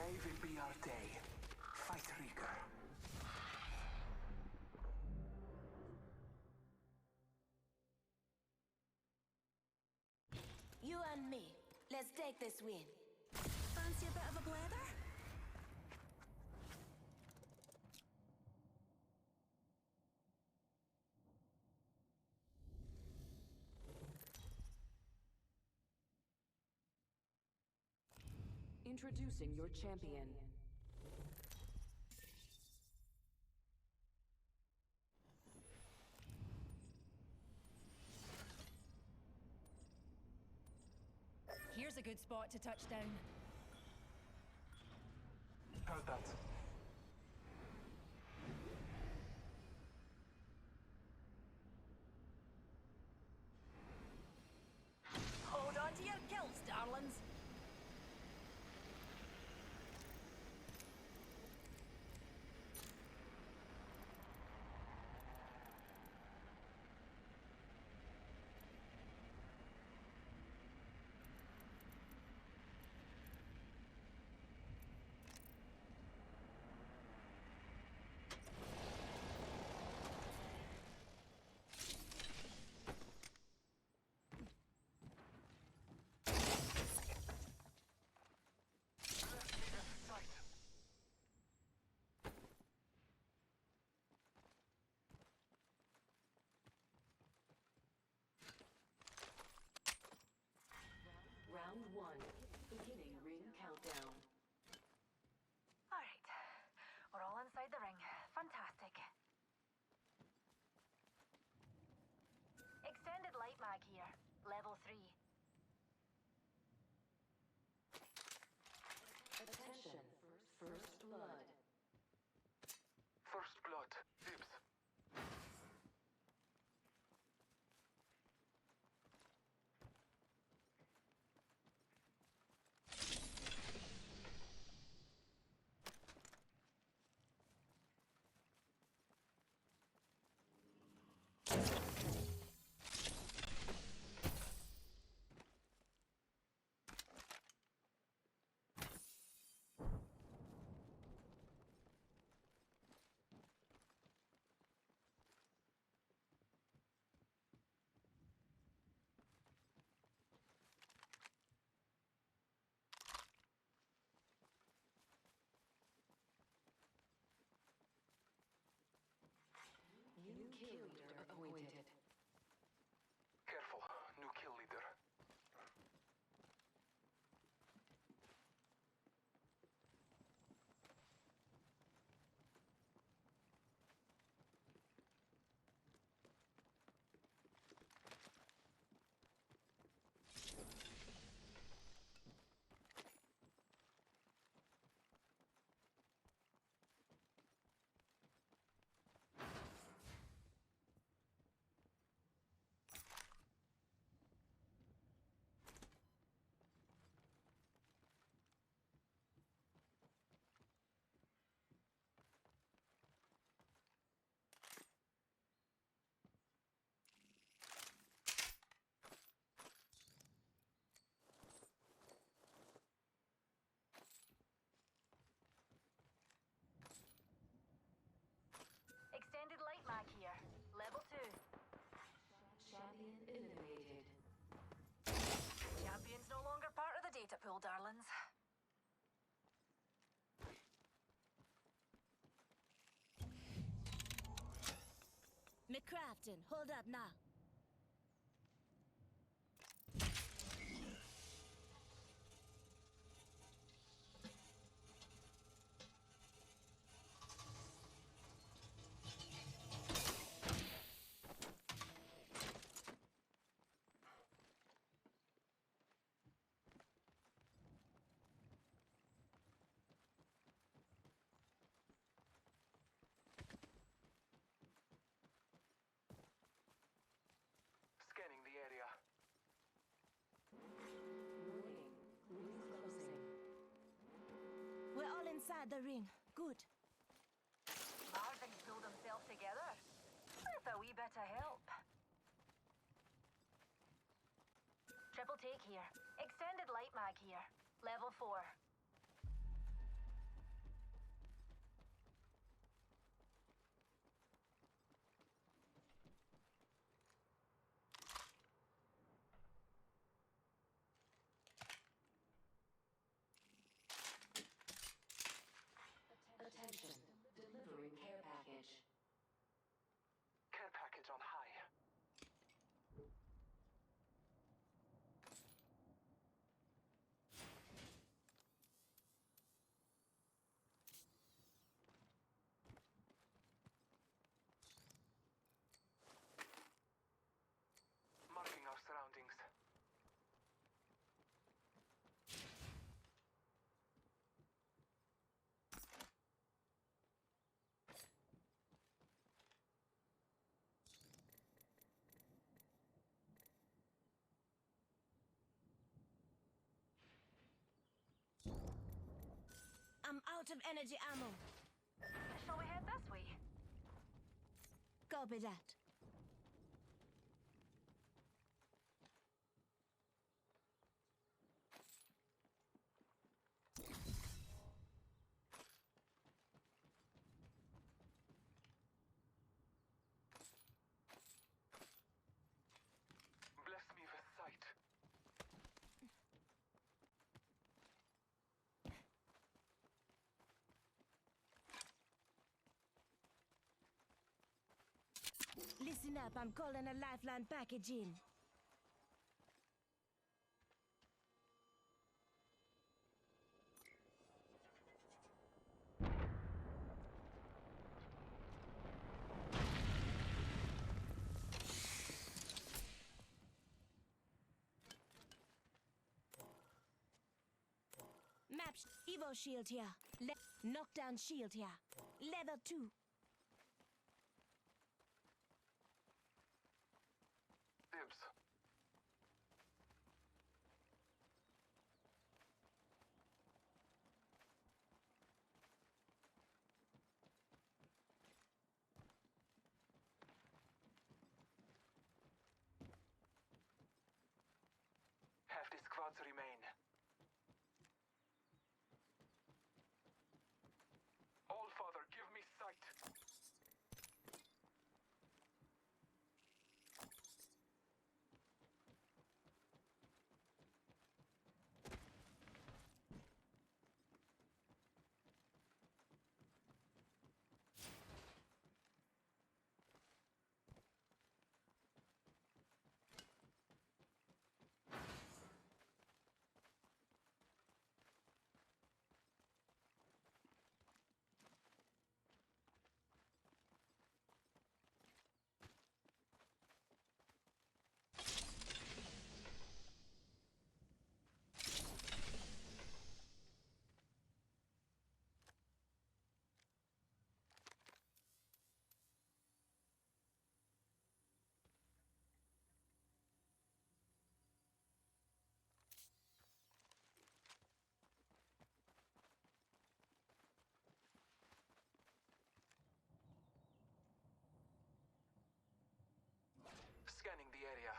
Today will be our day. Fight Rieger. You and me. Let's take this win. Fancy a bit of a blather? Introducing your champion. Here's a good spot to touch down. Heard that. Hold on to your kilts, darlings. Round 1. Beginning ring countdown. Alright. We're all inside the ring. Fantastic. Extended light mag here. Level 3. Attention. First blood. First blood. Dibs. New kill leader appointed. Careful. New kill leader. Extended light mag here. Level 2. Champion eliminated. Champion's no longer part of the data pool, darlings. McCrafton, hold up now. Scanning the area. Warning. Ring closing. We're all inside the ring. Good. Marvin's pulled himself together. With a wee bit of help. Triple take here. Extended light mag here. Level 4. out of energy ammo. Shall we head this way? Copy that. Bless me with sight. Listen up, I'm calling a lifeline package in. Maps, Evo shield here. Knockdown shield here. Level 2. Dibs. Half the squads remain. All Father, give me sight. Scanning the area.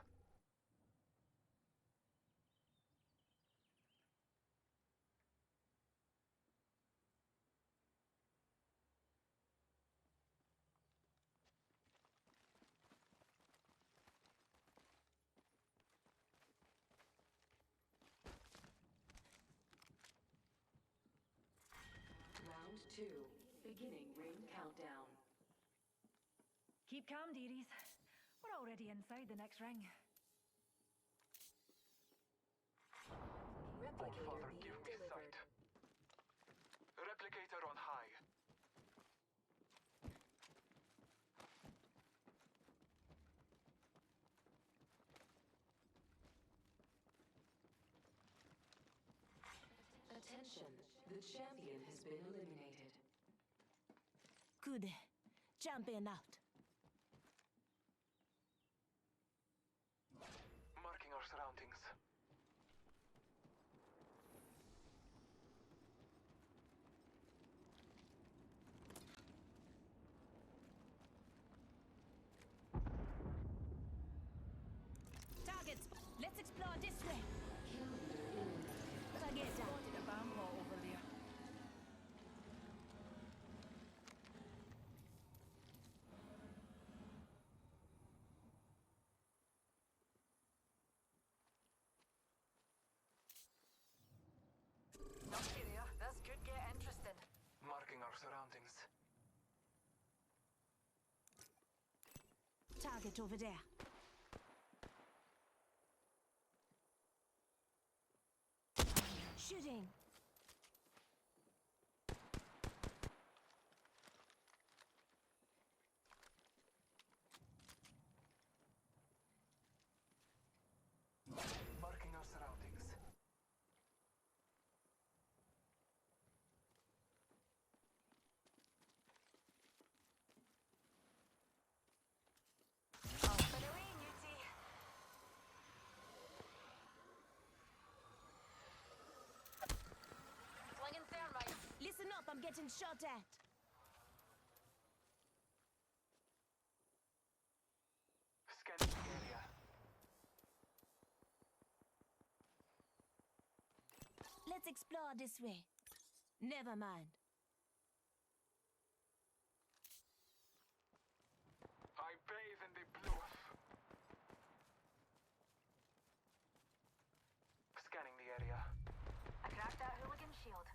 Round 2. Beginning ring countdown. Keep calm, dearies. We're already inside the next ring. All Replicator Father, being give me delivered. sight. Replicator on high. Attention, the champion has been eliminated. Good. Champion out. Marking our surroundings. Targets. Let's explore this way. Kill leader eliminated. Forget that. Spotted a bomb hole over there. Nothing there. This could get interesting. Marking our surroundings. Target over there. Shooting. Marking our surroundings. Off and away, Newtie. I'm getting shot at. Scanning the area. Let's explore this way. Never mind. I bathe in the blue. Scanning the area. I cracked that hooligan shield.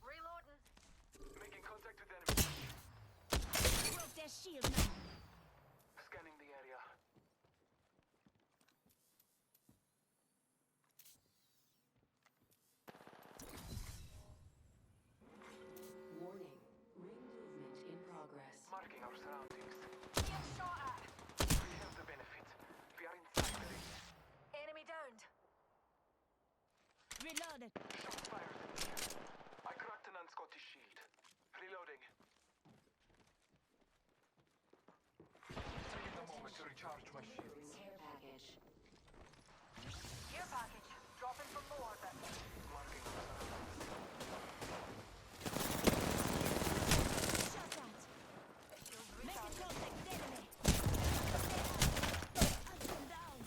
Reloading. Making contact with enemy. Broke their shield now. Scanning the area. Warning. Ring movement in progress. Marking our surroundings. Being shot at. We have the benefit. We are inside the ring. Enemy downed. Reloaded. Shots fired in the air. I cracked an unscottish shield. Reloading. Taking a moment to recharge my shields. Care package. Care package. Dropping from low orbit. Marking our surroundings. Shot at. Shield Making recharged. contact with enemy. Hunt them down.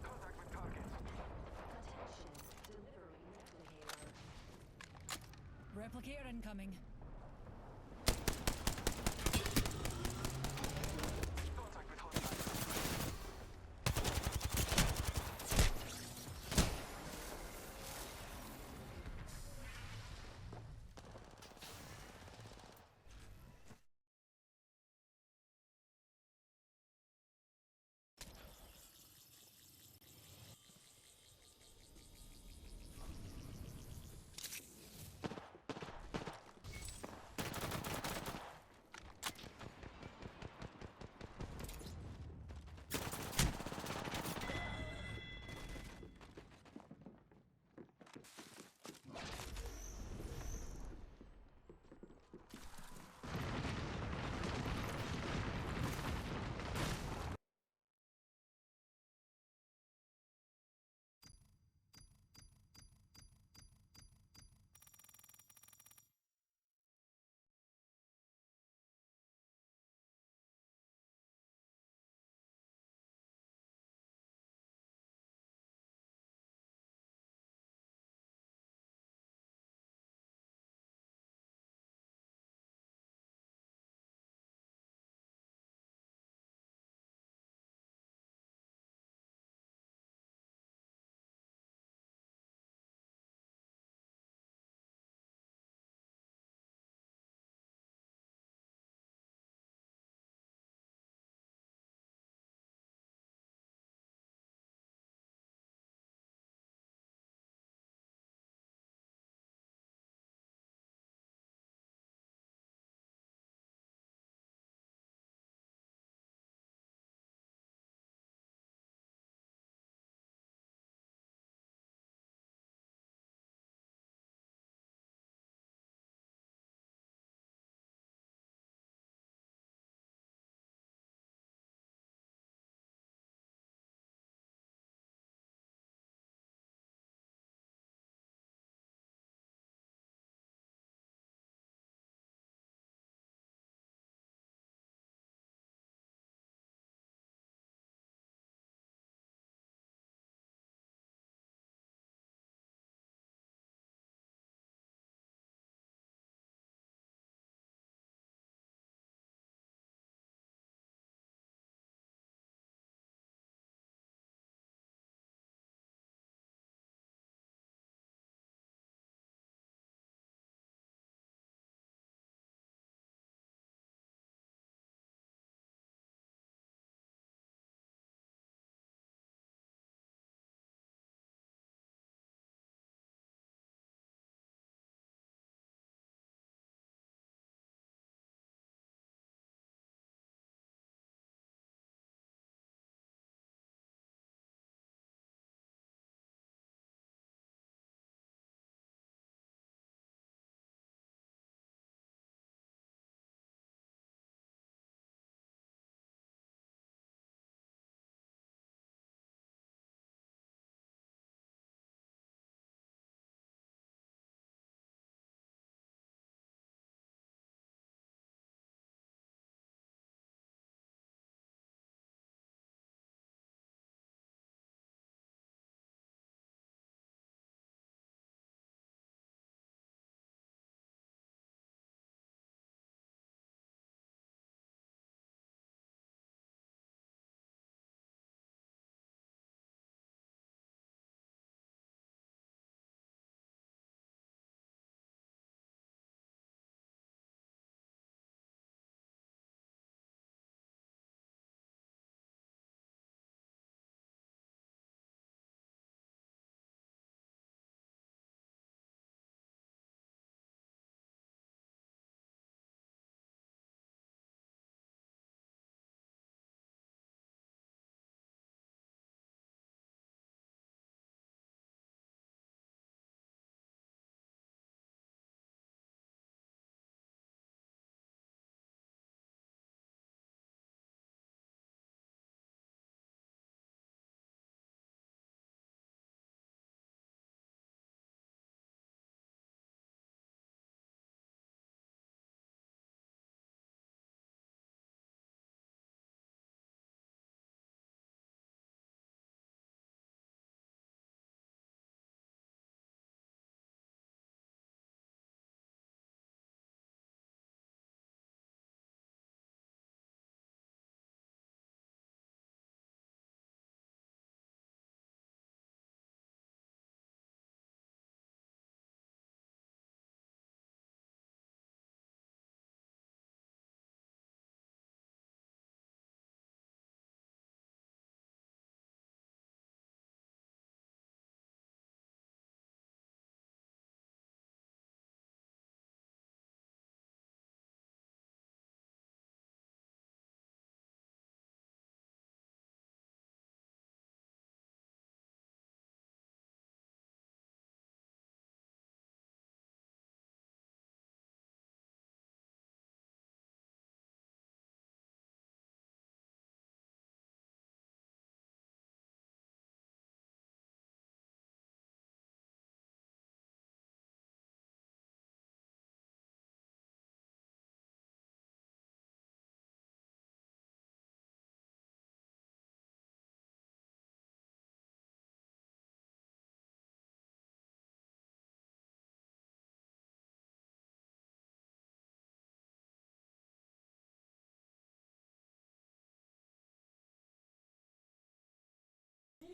Contact with target. Attention. Delivering replicator. Replicator incoming. Contact with hostile.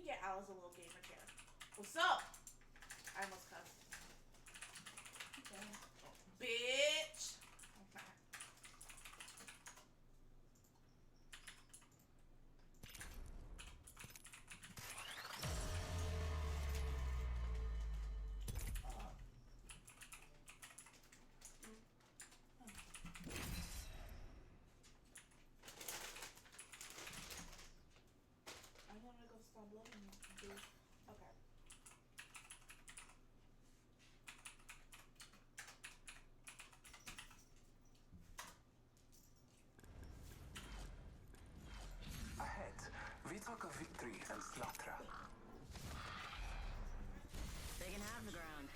get Alice a little gamer chair. What's up? I almost cussed. Okay. Oh, bitch. Okay. I want to go stop loving you, dude. Okay. Ahead, we talk of victory and slaughter. They can have the ground.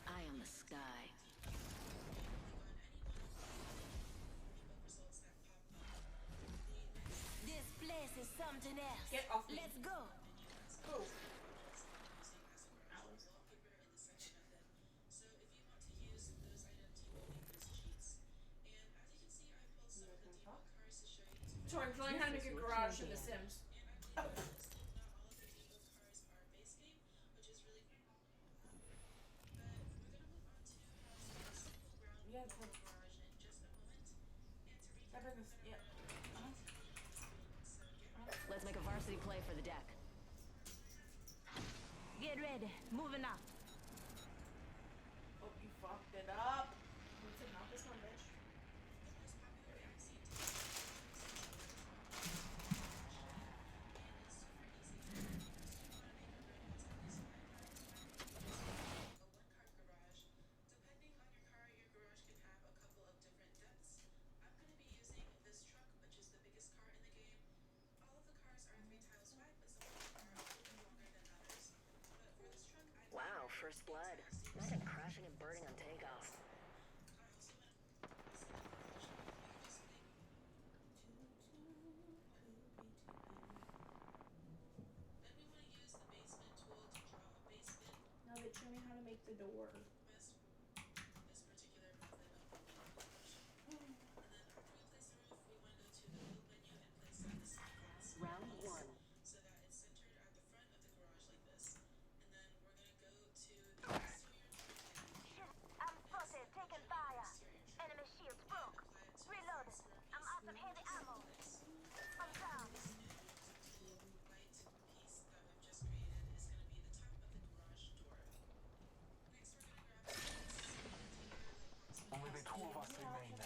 I am the sky. This place is something else. Get off me. Let's go. Go. So I'm showing how to make a garage in The Sims. Oh. Yeah, that brings us, yeah. Let's make a varsity play for the deck. Get ready. Moving up. Oh, you fucked it up. What's it not this one, bitch? Wow, first blood. Imagine crashing and burning on takeoff. Now they show me how to make the door. Round one. I'm spotted, taking fire. Enemy shields broke. Reload. I'm out of heavy ammo. I'm down. Only the two of us remain.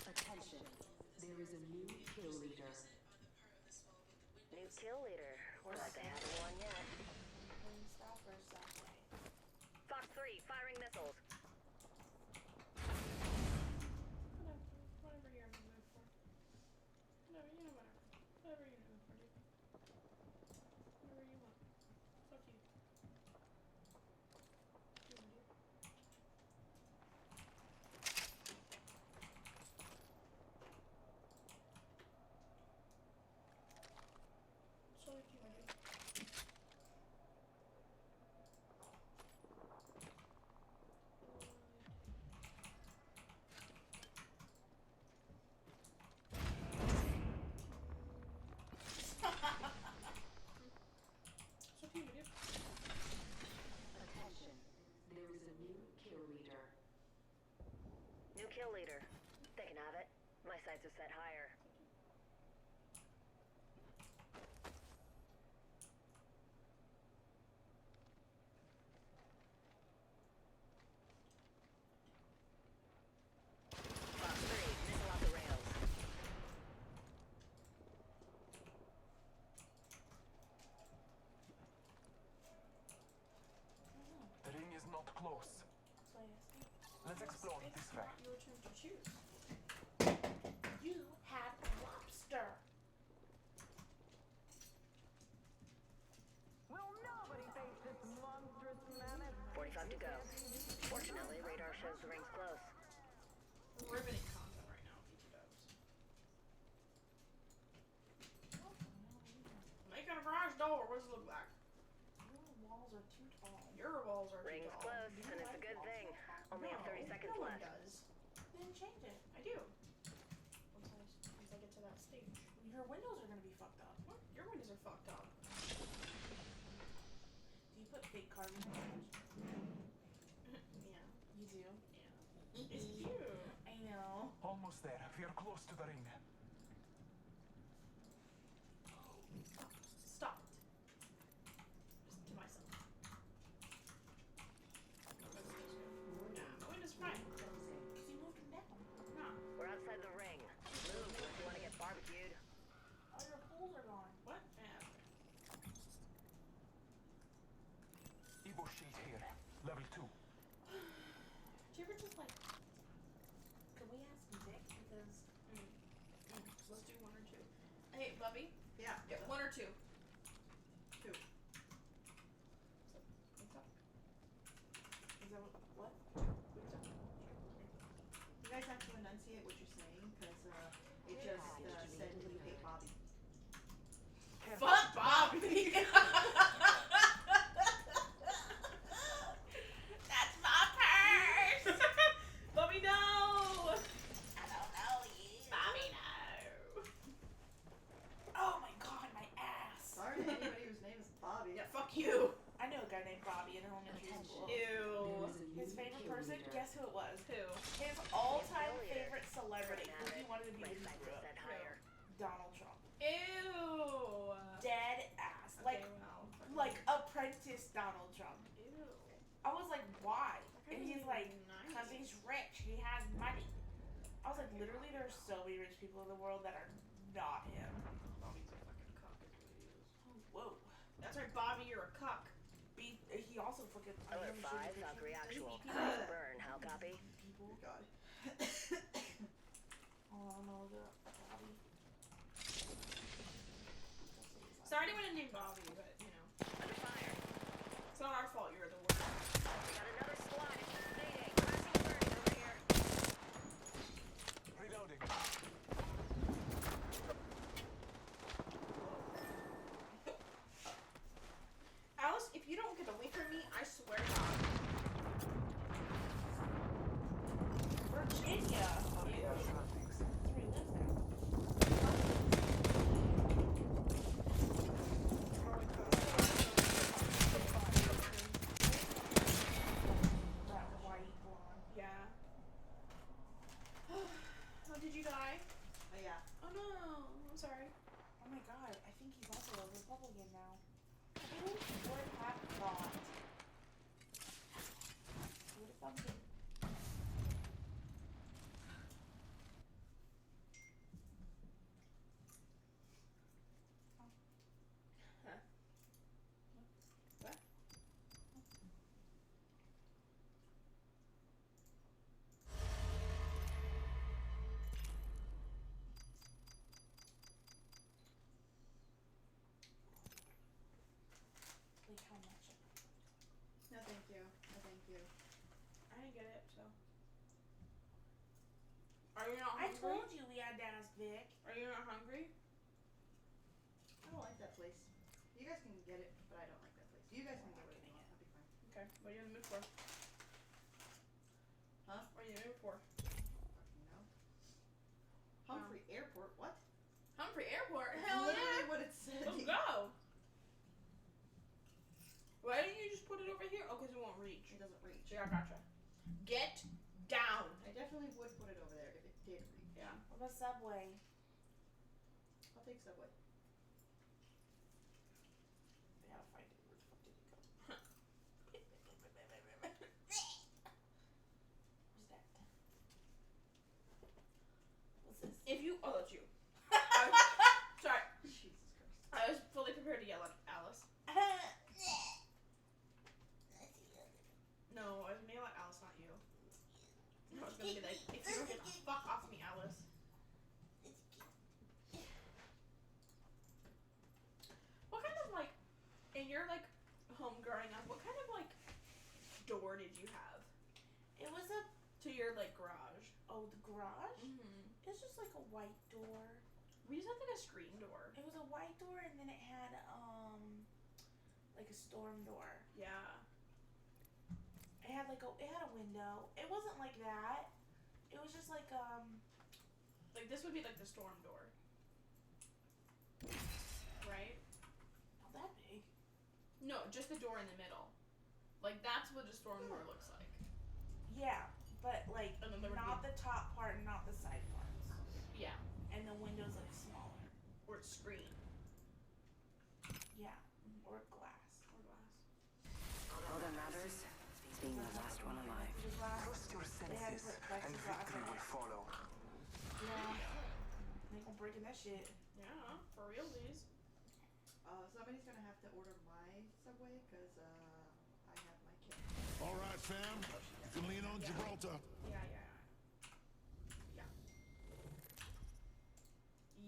Attention. There is a new kill leader. New kill leader. But they haven't won yet. Fox 3, firing missiles. Whatever you're in the mood for. Whatever, you know, whatever. Whatever you're in the mood for, dude. Whatever you want. It's up to you. Do you want to do? So if you want to do. So if you want to do. Attention. There is a new kill leader. New kill leader. They can have it. My sights are set higher. Fox 3, missile off the rails. The ring is not close. So I asked you. Let's explore It's this way. not your turn to choose. You had lobster. Will nobody face this monstrous mammoth? 45 to go. Fortunately, radar shows the ring's close. Riveting content right now, PT Dubs. Making a garage door. What does it look like? Your walls are too tall. Your walls are too Ring's tall. close, Do you and it's a like good walls thing. so tall? Only have 30 No, seconds no one left. does. Then Your windows are gonna be fucked up. What? Your windows are fucked up. Do you put fake cars in your Yeah. You do? Yeah. It's cute. I know. Almost there. We are close to the ring. Stop it. Just to myself. Nah, my window's fine. Because you moved them down. Nah. We're outside the ring. Move if you want to get barbecued. All your poles are gone. What? Yeah. Evo shield here. Level 2. Do you ever just like... Can we ask Vic? Because... Let's do 1 or 2. Hey, Bubby. Yeah. Yeah, 1 or 2. 2. What's up? Is that what? What's up? You guys have to enunciate what you're saying, because it just said to you, hey, Bobby. Fuck Bobby! That's my purse! Bobby, no! I don't know you. Bobby, no! Oh my god, my ass. Sorry to anybody whose name is Bobby. Yeah, fuck you! I knew a guy named Bobby in elementary school. Ew. His favorite person, guess who it was? Who? His all-time favorite celebrity. Who he wanted to be when he 25% grew up. higher. Donald Trump. Ew! Dead ass. Okay, Like, well. like apprentice Donald Trump. Ew. I was like, why? And he's like, Nice. because he's rich. He has money. I was like, literally, there's so many rich people in the world that are not him. Bobby's a fucking cock, is what he is. Whoa. That's right, Bobby, you're a cuck. He also fucking... Alert 5, Does Valkyrie he actual. eat people? Burn, how copy? People? God. Oh, no, the Bobby. Sorry to anyone named Bobby, but, you know. Under fire. It's not our fault you're the worst. We got another squad. Mayday. Crashing and burning over here. Reloading. Alice, if you don't get away from me, I swear to God. Virginia. Okay, Ew. surroundings. That's where he lives now. That white blonde. Yeah. Oh, did you die? Yeah. Oh no, I'm sorry. Oh my god, I think he's also a Republican now. Who would have thought? Who would have thunk it? Huh? What? Like how much? No, thank you. No, thank you. I didn't get it, so. Are you not I hungry? told you we had to ask Vic. Are you not hungry? I don't like that place. You guys can get it, but I don't like that place. You guys can get rid of it. I'll be fine. Okay, what are you in the mood for? Huh? What are you in the mood for? Fucking no. Humphrey Airport, what? Humphrey Airport? That's Hell literally yeah! what it said. Let's go! Why didn't you just put it over here? Oh, because it won't reach. It doesn't reach. Yeah, gotcha. Get down! I definitely would put it over there if it did reach. Yeah. What about Subway? I'll take Subway. I gotta find it. Where the fuck did it go? Where's that? What's this? If you. Oh, that's you. Sorry. Jesus Christ. I was fully prepared to yell at Alice. No, I was gonna yell at Alice, not you. I was gonna be like, if you don't get the fuck off me, Alice. What kind of like, in your like home growing up, what kind of like door did you have It was a... to your like garage? Oh, the garage? Mm-hmm. It was just like a white door. We just had like a screen door. It was a white door and then it had, like a storm door. Yeah. It had like it had a window. It wasn't like that. It was just like, Like this would be like the storm door. No, just the door in the middle. Like, that's what a storm door looks like. Yeah, but like And then there would not be- the top part, not the side parts. Yeah. And the windows like smaller. Or it's screen. Yeah, or glass. Or glass. All that matters is being the last one alive. The glass. Trust your They had to senses, put and plexiglass victory on will it. follow. Yeah. They gonna breaking that shit. Yeah, for realsies. Somebody's gonna have to order my Subway because I have my kid. All right, fam. You can lean on Gibraltar.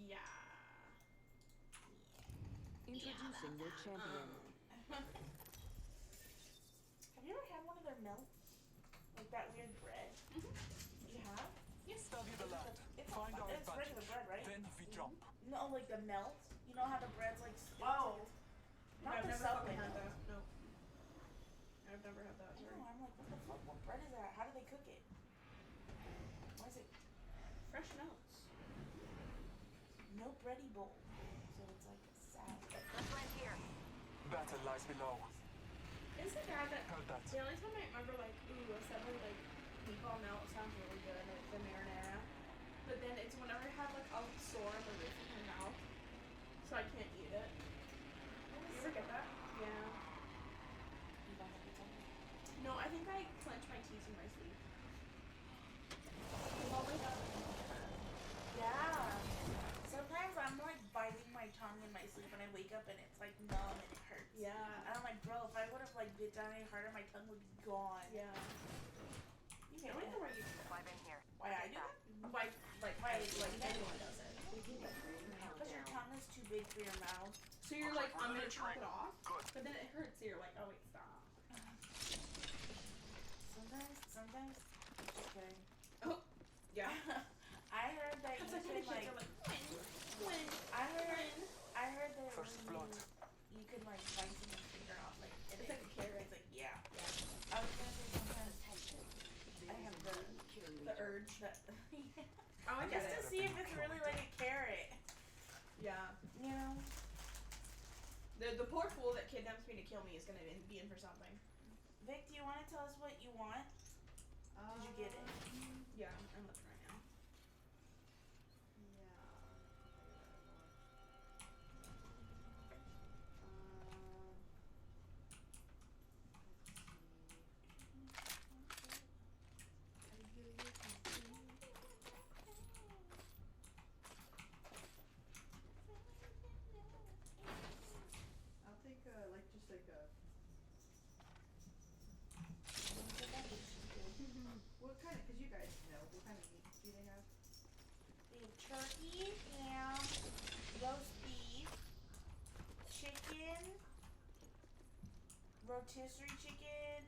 Yeah. Introducing your champion. Have you ever had one of their melts? Like that weird bread? You have? Study the land. It's Find not our fun. It's regular advantage. bread, right? Then we jump. No, like the melt. You know how the bread's like sticky? Oh. Not I've the never Subway fucking had melt. that. No. I've never had that. I know, I'm like, what the fuck? What bread is that? How do they cook it? Why is it Fresh melts. no bready bowl? So it's like a salad. Let's land here. Battle lies below. It's the guy that. Heard that. The only time I remember, like, ooh, a Subway, like, meatball melt sounds really good, like the marinara. But then it's whenever I have, like, a sore on the roof of my mouth, so I can't eat it. You ever get that? Yeah. You don't have to tell me. No, I think I clench my teeth in my sleep. I've always had Yeah. Sometimes I'm like biting my tongue in my sleep and I wake up and it's like numb and it hurts. Yeah. And I'm like, bro, if I would have like bit down any harder, my tongue would be gone. Yeah. You I get don't it. know why you Dive in here. Why I do that? Why, like, anyone does it. Because your tongue is too big for your mouth. So you're like, I'm gonna chop it off, Good. but then it hurts, so you're like, oh wait, stop. Sometimes. Just kidding. Oh. Yeah. I heard that you It's like could when kids like. are like, when? I heard that First when blood. you could like bite someone's finger off, like and It's like a carrot. It's like yeah. I was gonna say sometimes I have The urge. that Oh, I just get to it. see if it's really like a carrot, Yeah. you know. The poor fool that kidnaps me to kill me is gonna be in for something. Vic, do you want to tell us what you want? Did you get it? Yeah, I'm looking right now. I'll take like just like a. What kind of? Cause you guys know what kind of meat do they have? We have turkey, ham, roast beef, chicken, rotisserie chicken.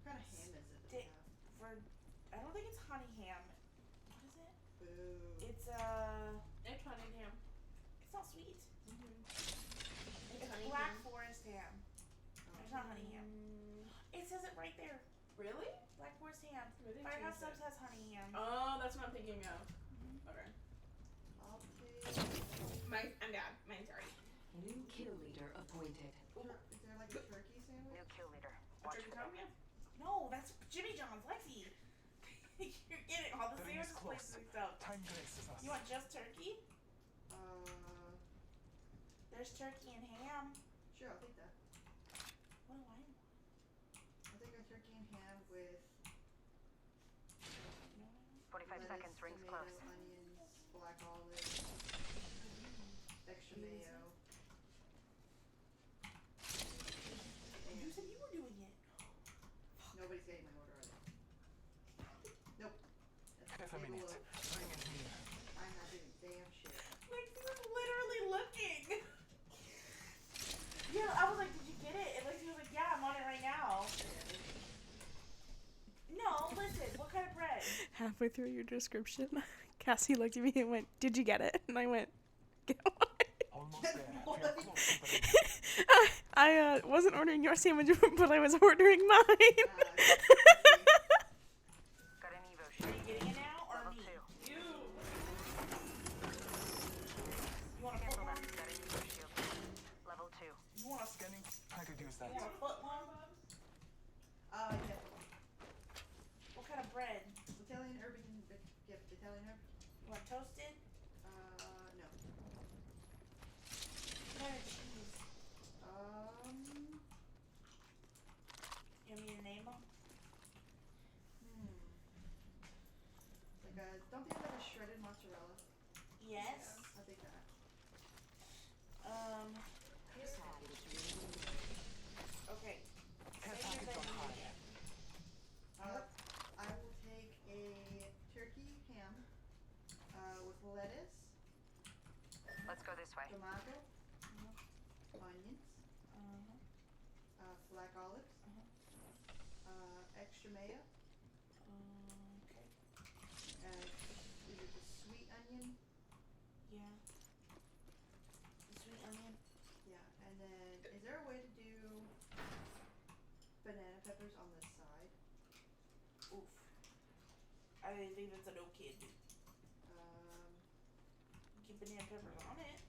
What kind of ham is it that they have? For I don't think it's honey ham. What is it? Boo. It's It's honey and ham. it's not sweet. It's honey Black ham. Forest ham. It's not honey ham. It says it right there. Really? Black Forest ham. Really? Firehouse Subs has honey ham. Oh, that's what I'm thinking of. Okay. I'll take. I'm bad. Mine's already. New kill leader appointed. Is there like a turkey sandwich? New kill leader. A Watch turkey for tongue? them. Yeah. No, that's Jimmy John's, Lexi. You're getting all the The ring is sandwiches places close. mixed up. Time graces us. You want just turkey? There's turkey and ham. Sure, I'll take that. What do I want? I'll take a turkey and ham with 45 lettuce, seconds. Rings tomato, close. onions, black olives, extra mayo. You said you were doing it. Nobody's getting my order, are they? Nope. That's Half a table minute. of- Bring it near. I'm not doing damn shit. Lexi was literally looking. Yeah, I was like, did you get it? And Lexi was like, yeah, I'm on it right now. No, listen, what kind of bread? Halfway through your description, Cassie looked at me and went, "Did you get it?" And I went, "Get on." Almost there. We are What? close to the ring. I wasn't ordering your sandwich, but I was ordering mine. Got an Evo Are shield. you getting it now or Level me? 2. You. You want a Cancel full that. one? Got an Evo shield. Level 2. You want a Scanning. Time Let's go this way. tomato, onions, black olives, extra mayo, Okay. is it the sweet onion? Yeah. The sweet onion. Yeah, and then is there a way to do banana peppers on the side? Oof. I think that's a no kid. Get banana peppers on it.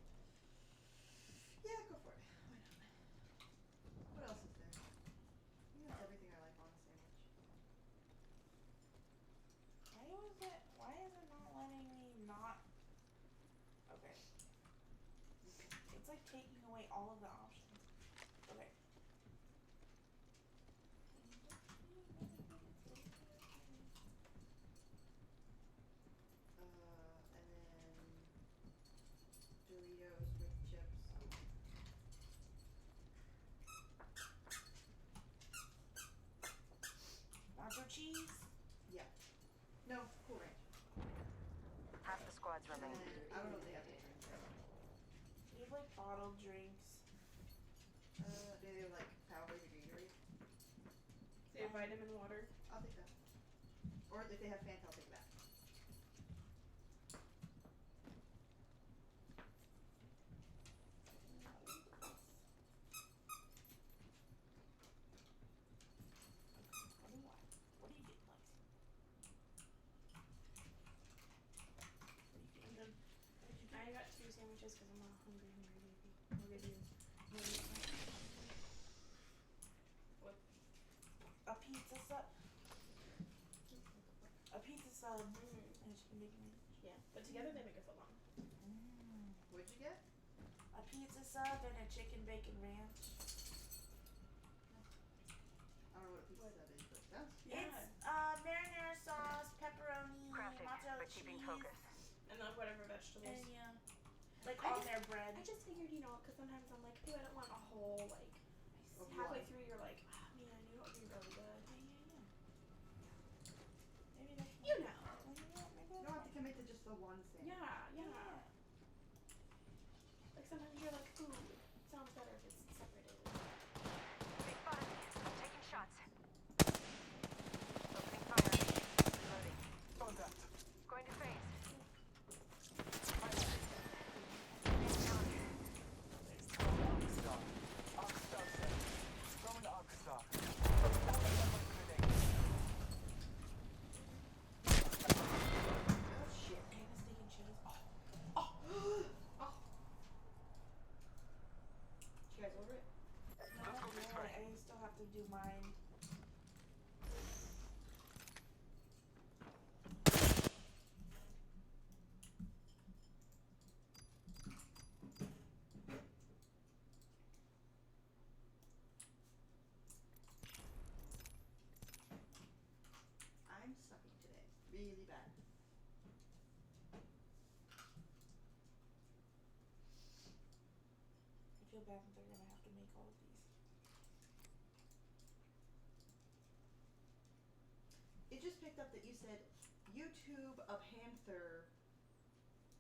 Yeah, go for it. Why not? What else is there? I think that's everything I like on a sandwich. Why is it not letting me not? Okay. It's like taking away all of the options. Okay. And then Doritos with chips. Nacho cheese. Yeah. No, Cool Ranch. Half the squads And remain. then, I don't know if they have any drinks there. We have like bottled drinks. Do they have like Powerade or Gatorade? They have vitamin water. I'll take that. Or if they have Fanta, I'll take that. What do you get, Lex? I got 2 sandwiches because I'm a hungry baby. What did you? What? A pizza sub. A pizza sub. And chicken bacon ranch. Yeah, but together they make a foot long. What'd you get? A pizza sub and a chicken bacon ranch. I don't know what a pizza sub is, but it sounds It's marinara sauce, pepperoni, Crafting, mozzarella but cheese, keeping focus. And like whatever vegetables. and yeah, like I on just- their bread. I just figured, because sometimes I'm like, ooh, I don't want a whole, like, Of halfway what? through you're like, ah, man, you know what would be really good? Maybe that's You know. maybe You don't have to commit to just the one sandwich. Yeah. Like sometimes you're like, ooh, it sounds better if it's separated. They spotted me. I'm taking shots. Opening fire. Reloading. Contact. Going to phase. shit. Steak and cheese. Did you guys order it? No, I still have to do mine. I'm sucking today. Really bad. I feel bad that they're gonna have to make all of these. It just picked up that you said YouTube a Panther,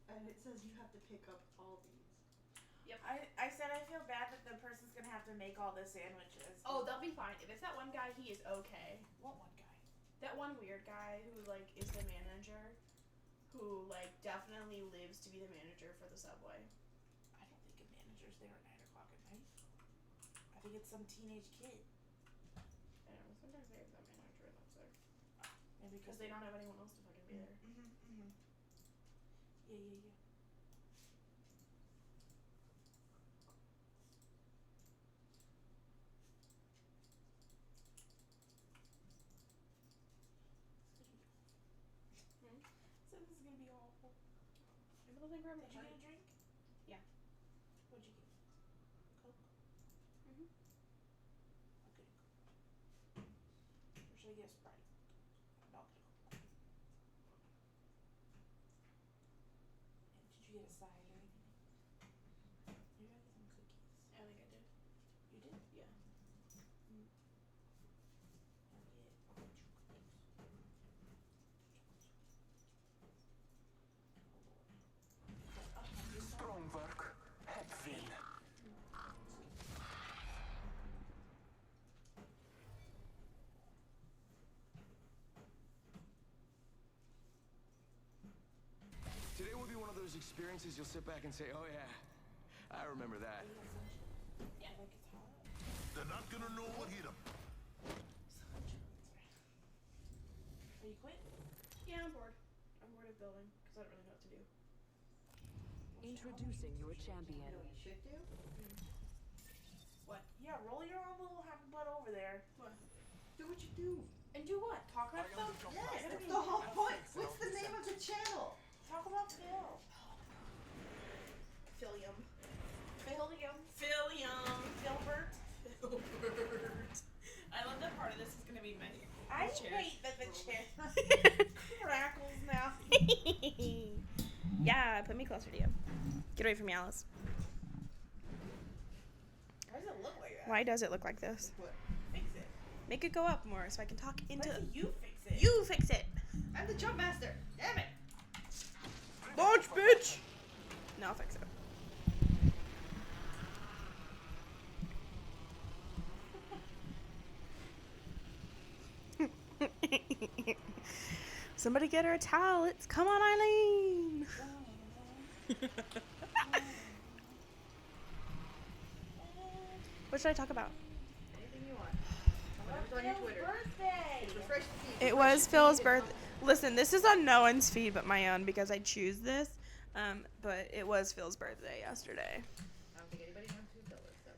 and it says you have to pick up all these. I said I feel bad that the person's gonna have to make all the sandwiches. Oh, they'll be fine. If it's that one guy, he is okay. What one guy? That one weird guy who, like, is the manager, who, like, definitely lives to be the manager for the Subway. I don't think a manager's there at 9 o'clock at night. I think it's some teenage kid. I don't know, sometimes they have that manager that's there. Maybe Because they don't have anyone else to fucking be there. Yeah. So this is gonna be awful. Maybe they'll think we're Did you get a drink? Yeah. What'd you get? Coke? Mhm. I'll get a Coke. Or should I get a Sprite? No, I'll get a Coke. And did you get a side or anything? Maybe I'll get some cookies. I think I did. You did? Yeah. I'll get 2 cookies. Strong work. those experiences you'll sit back and say, oh yeah, I remember that. Yeah. Like it's hot. They're not gonna know what hit them. Are you quit? Yeah, I'm bored. I'm bored of building because I don't really know what to do. Introducing your champion. You know what you should do? What? Yeah, roll your own little happy butt over there. What? Do what you do. And do what? Talk about stuff? Yes, that's the whole point. What's the name of the channel? Talk about Phil. Philium. Philium. Philium. Filbert. Filbert. I love that part of this is gonna be my I chair. hate that the chair crackles now. Yeah, put me closer to you. Get away from me, Alice. Why does it look like that? Why does it look like this? What? Fix it. Make it go up more so I can talk into Why it. don't you fix it? You fix it. I'm the jump master. Damn it. Launch, bitch. No, I'll fix it. Somebody get her a towel. Come on, Eileen. What should I talk about? Anything you want. Whatever's on your Twitter. Birthday. Refresh the feed. It was Phil's birthday. Listen, this is on no one's feed but my own because I choose this. But it was Phil's birthday yesterday. I don't think anybody knows who Phil is, so.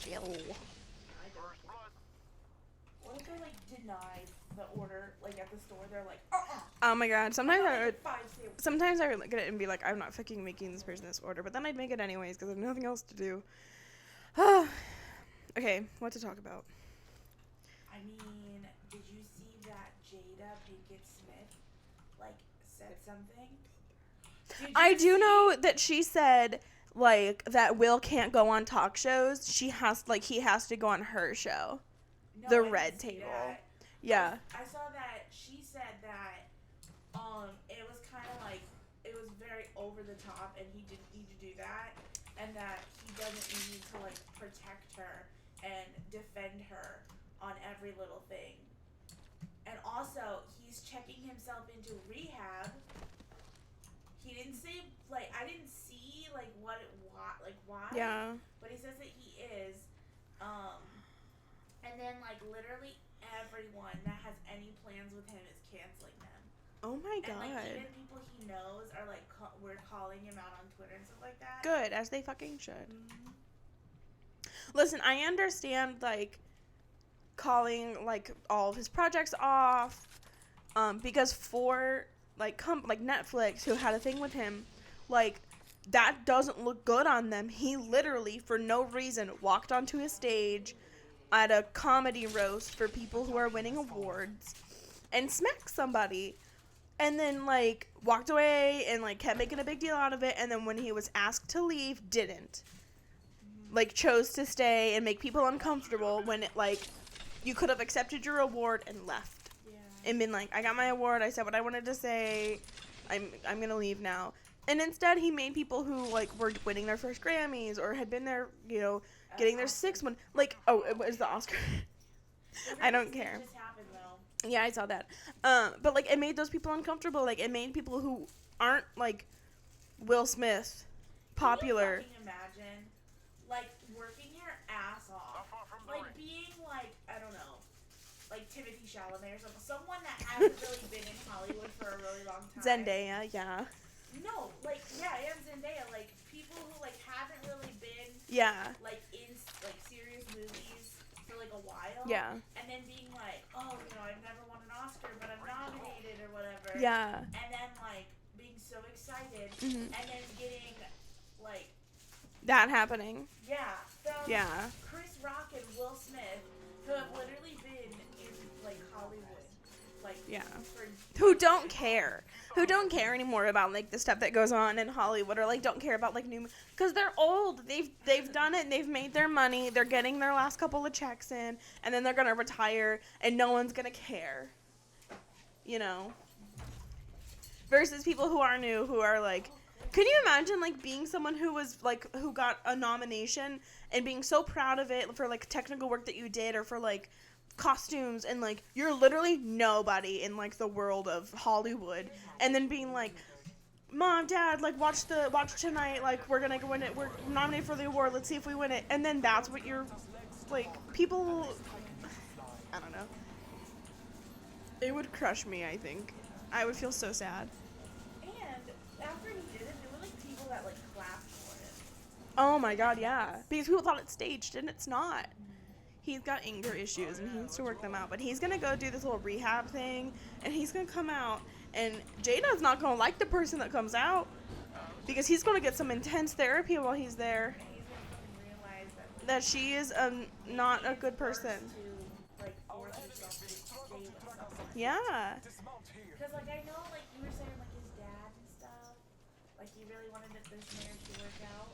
Phil. I don't. What if they like denied the order like at the store? They're like, Oh my god. Sometimes I would. 5 sandwiches. Sometimes I would look at it and be like, I'm not fucking making this person this order, but then I'd make it anyways because I have nothing else to do. Okay, what to talk about? I mean, did you see that Jada Pinkett Smith like said something? I do know that she said like that Will can't go on talk shows. He has to go on her show. No, The I didn't Red see Table. that. Yeah. I saw that she said that it was kind of like it was very over the top and he didn't need to do that and that he doesn't need to like protect her and defend her on every little thing. And also, he's checking himself into rehab. He didn't say like I didn't see like why. Yeah. But he says that he is. And then like literally everyone that has any plans with him is canceling them. Oh my And like god. even people he knows are like we're calling him out on Twitter and stuff like that. Good, as they fucking should. Mm-hmm. Listen, I understand like calling like all of his projects off, because for like Netflix, who had a thing with him, like that doesn't look good on them. He literally, for no reason, walked onto a stage at a comedy roast for people who are winning awards and smacked somebody. And then, like, walked away and, like, kept making a big deal out of it. And then when he was asked to leave, didn't. Like, chose to stay and make people uncomfortable when, you could have accepted your award and left. Yeah. And been like, I got my award. I said what I wanted to say. I'm going to leave now. And instead, he made people who, like, were winning their first Grammys or had been there, getting their sixth one. Like, oh, it was the Oscar. I don't care. Just happened though. Yeah, I saw that. But, like, it made those people uncomfortable. Like, it made people who aren't, like, Will Smith popular. Can you fucking imagine, like, working your ass off, like, being, like, I don't know, like, Timothée Chalamet or something, someone that hasn't really been in Hollywood for a really long time. Zendaya, yeah. No, like, yeah, I am Zendaya, like, people who, like, haven't really been, Yeah. like, in, like, serious movies for, like, a while. Yeah. And then being like, oh, I've never won an Oscar, but I'm nominated or whatever. Yeah. And then, like, being so excited, Mhm. and then getting, like, That happening. yeah, from Yeah. Chris Rock and Will Smith, who have literally been in, like, Hollywood, like, Yeah. for Who don't care. Who don't care anymore about, like, the stuff that goes on in Hollywood or, like, don't care about, like, new... Because they're old. They've done it. They've made their money. They're getting their last couple of checks in. And then they're going to retire. And no one's going to care. Versus people who are new, who are, like... Can you imagine, like, being someone who was, like, who got a nomination and being so proud of it for, like, technical work that you did or for, like, costumes and like you're literally nobody in like the world of Hollywood, and then being like, Mom, Dad, like watch tonight, like we're gonna win it, we're nominated for the award, let's see if we win it. And then that's what you're like, people, I don't know, it would crush me. I think I would feel so sad. And after he did it, there were like people that like clapped for it. Oh my God, yeah, because people thought it's staged and it's not. He's got anger issues and he needs to work them out, but he's gonna go do this little rehab thing and he's gonna come out, and Jada's not gonna like the person that comes out because he's gonna get some intense therapy while he's there. And he's gonna realize That she is not a good person. to like force himself to stay with someone. Yeah. Because like I know like you were saying like his dad and stuff, like he really wanted this marriage to work out.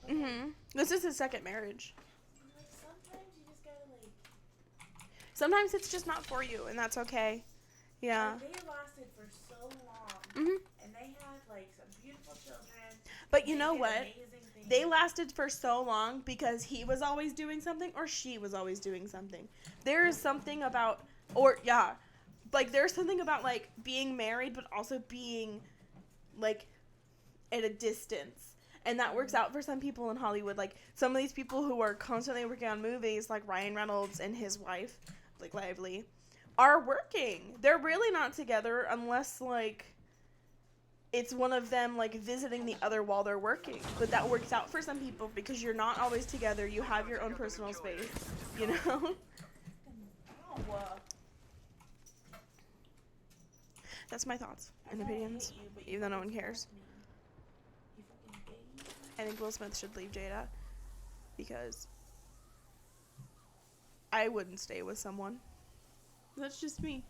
But, Mhm. This is his second marriage. like sometimes you just gotta like. Sometimes it's just not for you, and that's okay. Yeah. Like, they lasted for so long, Mhm. and they had like some beautiful children. But you They know did what? amazing things. They lasted for so long because he was always doing something or she was always doing something. There is something about, like there's something about like being married but also being like at a distance. And that works out for some people in Hollywood. Like some of these people who are constantly working on movies, like Ryan Reynolds and his wife, Blake Lively, are working. They're really not together unless like it's one of them like visiting the other while they're working. But that works out for some people because you're not always together. You have your own personal space, you know? That's my thoughts and opinions, even though no one cares. I think Will Smith should leave Jada because I wouldn't stay with someone. That's just me.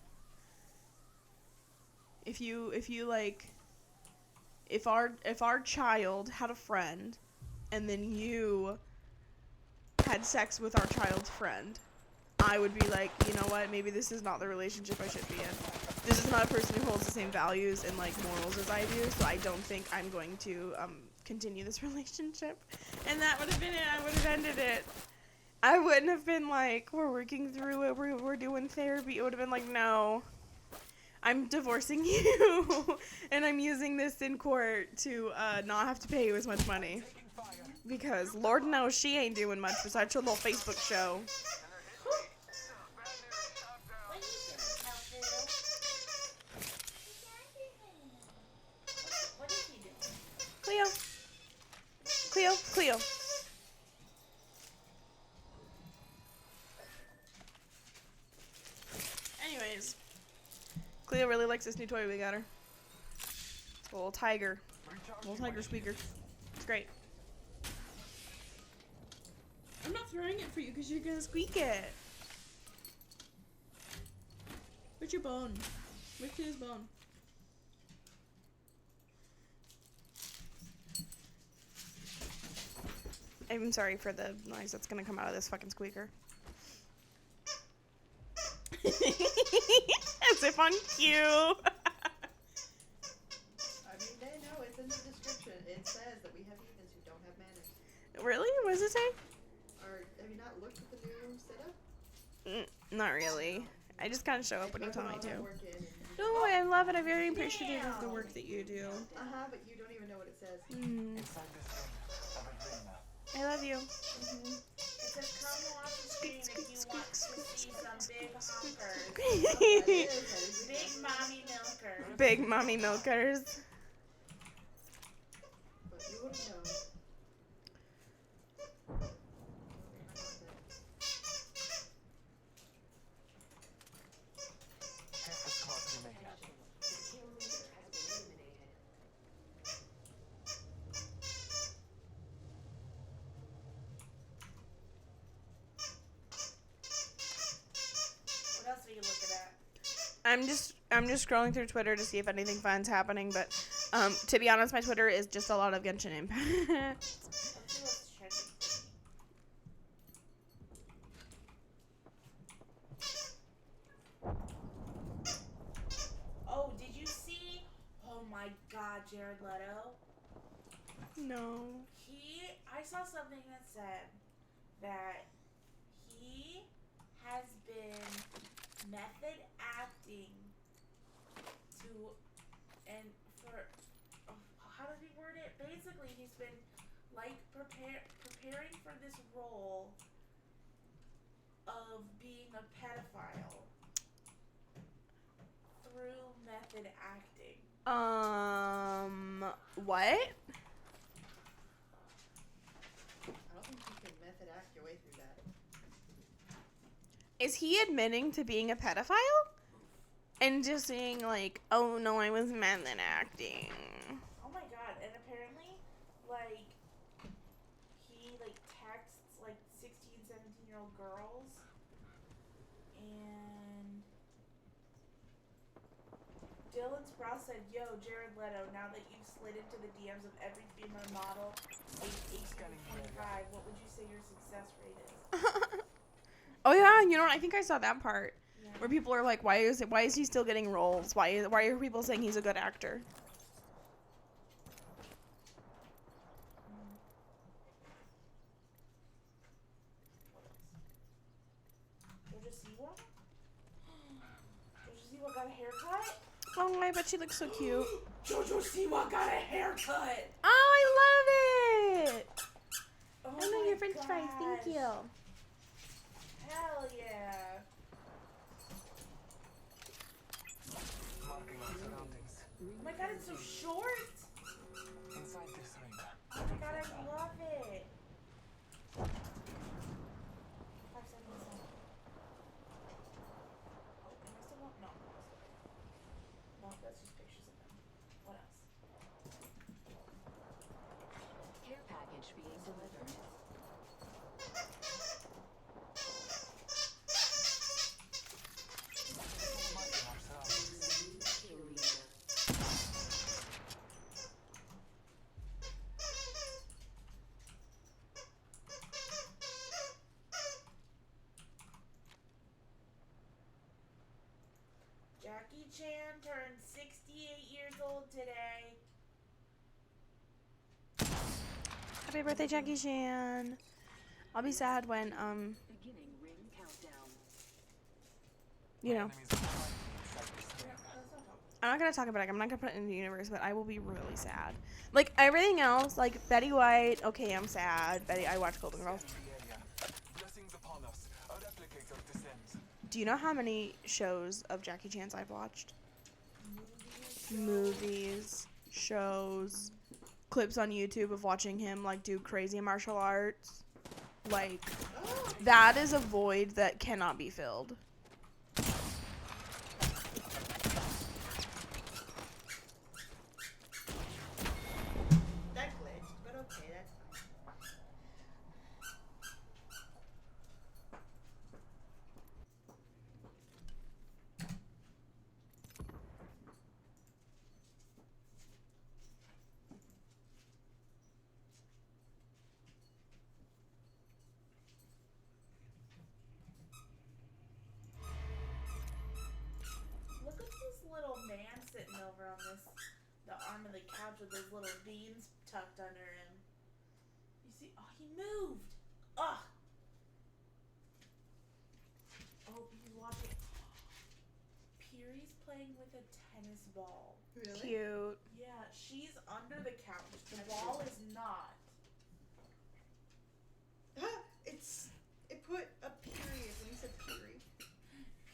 If our child had a friend and then you had sex with our child's friend, I would be like, you know what, maybe this is not the relationship I should be in. This is not a person who holds the same values and like morals as I do, so I don't think I'm going to continue this relationship. And that would have been it. I would have ended it. I wouldn't have been like, we're working through it, we're doing therapy. It would have been like, no, I'm divorcing you and I'm using this in court to not have to pay you as much money. Because Lord knows she ain't doing much besides her little Facebook show. What is he doing? Cleo. Anyways, Cleo really likes this new toy we got her. It's a little tiger squeaker. It's great. I'm not throwing it for you because you're gonna squeak it. Where's your bone? Where's Cleo's bone? I'm sorry for the noise that's gonna come out of this fucking squeaker. As if I'm cute. I mean, they know it's in the description. It says that we have humans who don't have manners. Really? What does it say? Or have you not looked at the new setup? Not really. I just kind of show up when you tell me to. No, No, I love it. I'm very appreciative of the work that you do. but you don't even know what it says. I love you. It says come watch the stream if you want to see some big honkers. Big mommy milkers. Big mommy milkers. But you wouldn't know. What else are you looking at? I'm just scrolling through Twitter to see if anything fun's happening, but to be honest, my Twitter is just a lot of Genshin Impact. Let's see what's trending. Oh, did you see? Oh my God, Jared Leto. No. I saw something that said that he has been method acting to, and for, how did he word it? Basically, he's been like preparing for this role of being a pedophile through method acting. What? I don't think you can method act your way through that. Is he admitting to being a pedophile? And just saying, like, oh no, I was method acting. Oh my god, and apparently, like, he, like, texts, like, 16, 17-year-old girls, and Dylan Sprouse said, yo, Jared Leto, now that you've slid into the DMs of every female model, age 18-25, what would you say your success rate is? Oh yeah, you know what? I think I saw that part. Yeah. Where people are like, why is he still getting roles? Why are people saying he's a good actor? Jojo Siwa got a haircut? Oh, I bet she looks so cute. Jojo Siwa got a haircut! Oh, I love it! Oh I know my your french fries, thank gosh. you. Hell yeah. Marking our surroundings. Oh my god, it's so short! Inside this ring. Oh my god, I love it! 5 seconds left. Oh, am I still on? No. No, that's just pictures of them. What else? Care package being delivered. Marking our surroundings. Kill leader. Jackie Chan turned 68 years old today. Happy birthday, Jackie Chan. I'll be sad when, Beginning ring countdown. you know, Enemies are fighting inside this ring. I'm not gonna talk about it. I'm not gonna put it in the universe, but I will be really sad. Like everything else, like Betty White. Okay, I'm sad. I watch Golden Girls. The area. Blessings upon us. A replicator descends. Do you know how many shows of Jackie Chan's I've watched? Movies, shows, clips on YouTube of watching him like do crazy martial arts. Like that is a void that cannot be filled. That glitched, but okay, that's fine. Look at this little man sitting over on the arm of the couch with those little beans tucked under him. You see? Oh, he moved. Ugh. Oh, he's watching. Piri's playing with a tennis ball. Really? Cute. Yeah, she's under the couch. The ball is not. It put a period when you said period.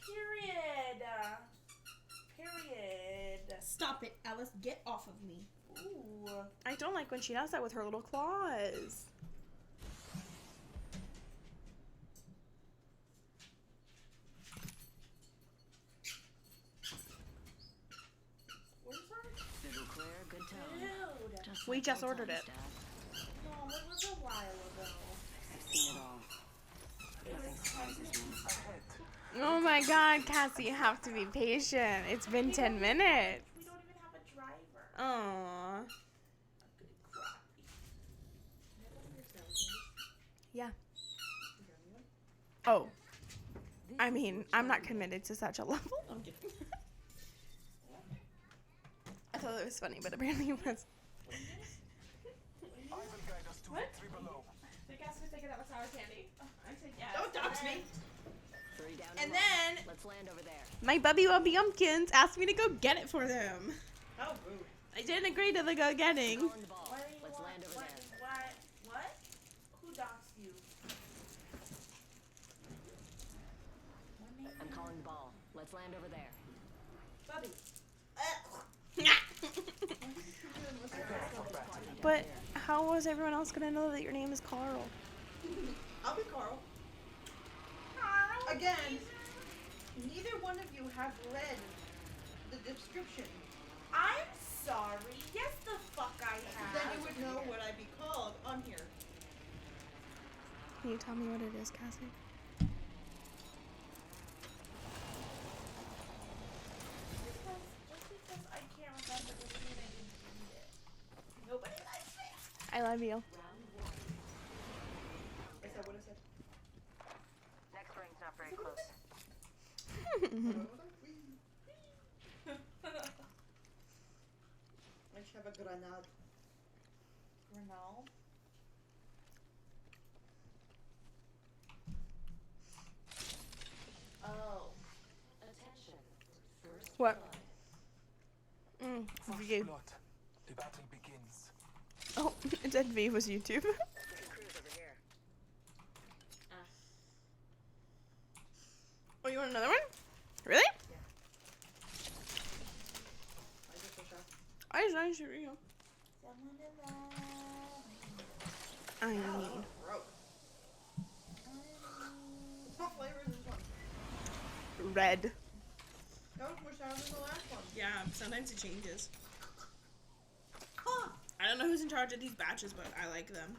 Period. Period. Stop it, Alice. Get off of me. Ooh. I don't like when she does that with her little claws. Where's her? Fiddle Claire, good tone. Dude. We like just old ordered times, it. Dad. No, it was a while ago. I've seen it all. It Nothing was surprises me. Ahead. Oh my god, Cassie, you have to be patient. It's been 10 minutes. We don't even have a driver. Aww. I'm gonna cry. Yeah. Oh. I mean, I'm not committed to such a level. I'm kidding. I thought it was funny, but apparently it was. I will guide us to What? victory below. They asked me if they could have a sour candy. I said yes. Don't dox me. 3, And then Let's land over there. my Bubby Wubby Umpkins asked me to go get it for them. How rude. I didn't agree to the go getting. Calling the ball. What do you Let's want? land over What? there. What? Who doxed you? What name? I'm calling the ball. Let's land over there. Bubby. But how was everyone else gonna know that your name is Carl? I'll be Carl. Again, neither one of you have read the description. I'm sorry. Yes, the fuck I have. Then you would know what I'd be called on here. Can you tell me what it is, Cassie? Just because I can't remember doesn't mean I didn't read it. Nobody likes me. I love you. I said what I said. Next ring's not very close. I should have a grenade. Renal. Oh. Attention. First What? First View. blood. The battle begins. Oh, it said V was YouTube. we can cruise over here. Oh, you want another one? Really? I just wish I should, you know. Someone to love. I I mean, broke. What flavor is this one? red. That was more sour than the last one. Yeah, sometimes it changes. Huh. I don't know who's in charge of these batches, but I like them.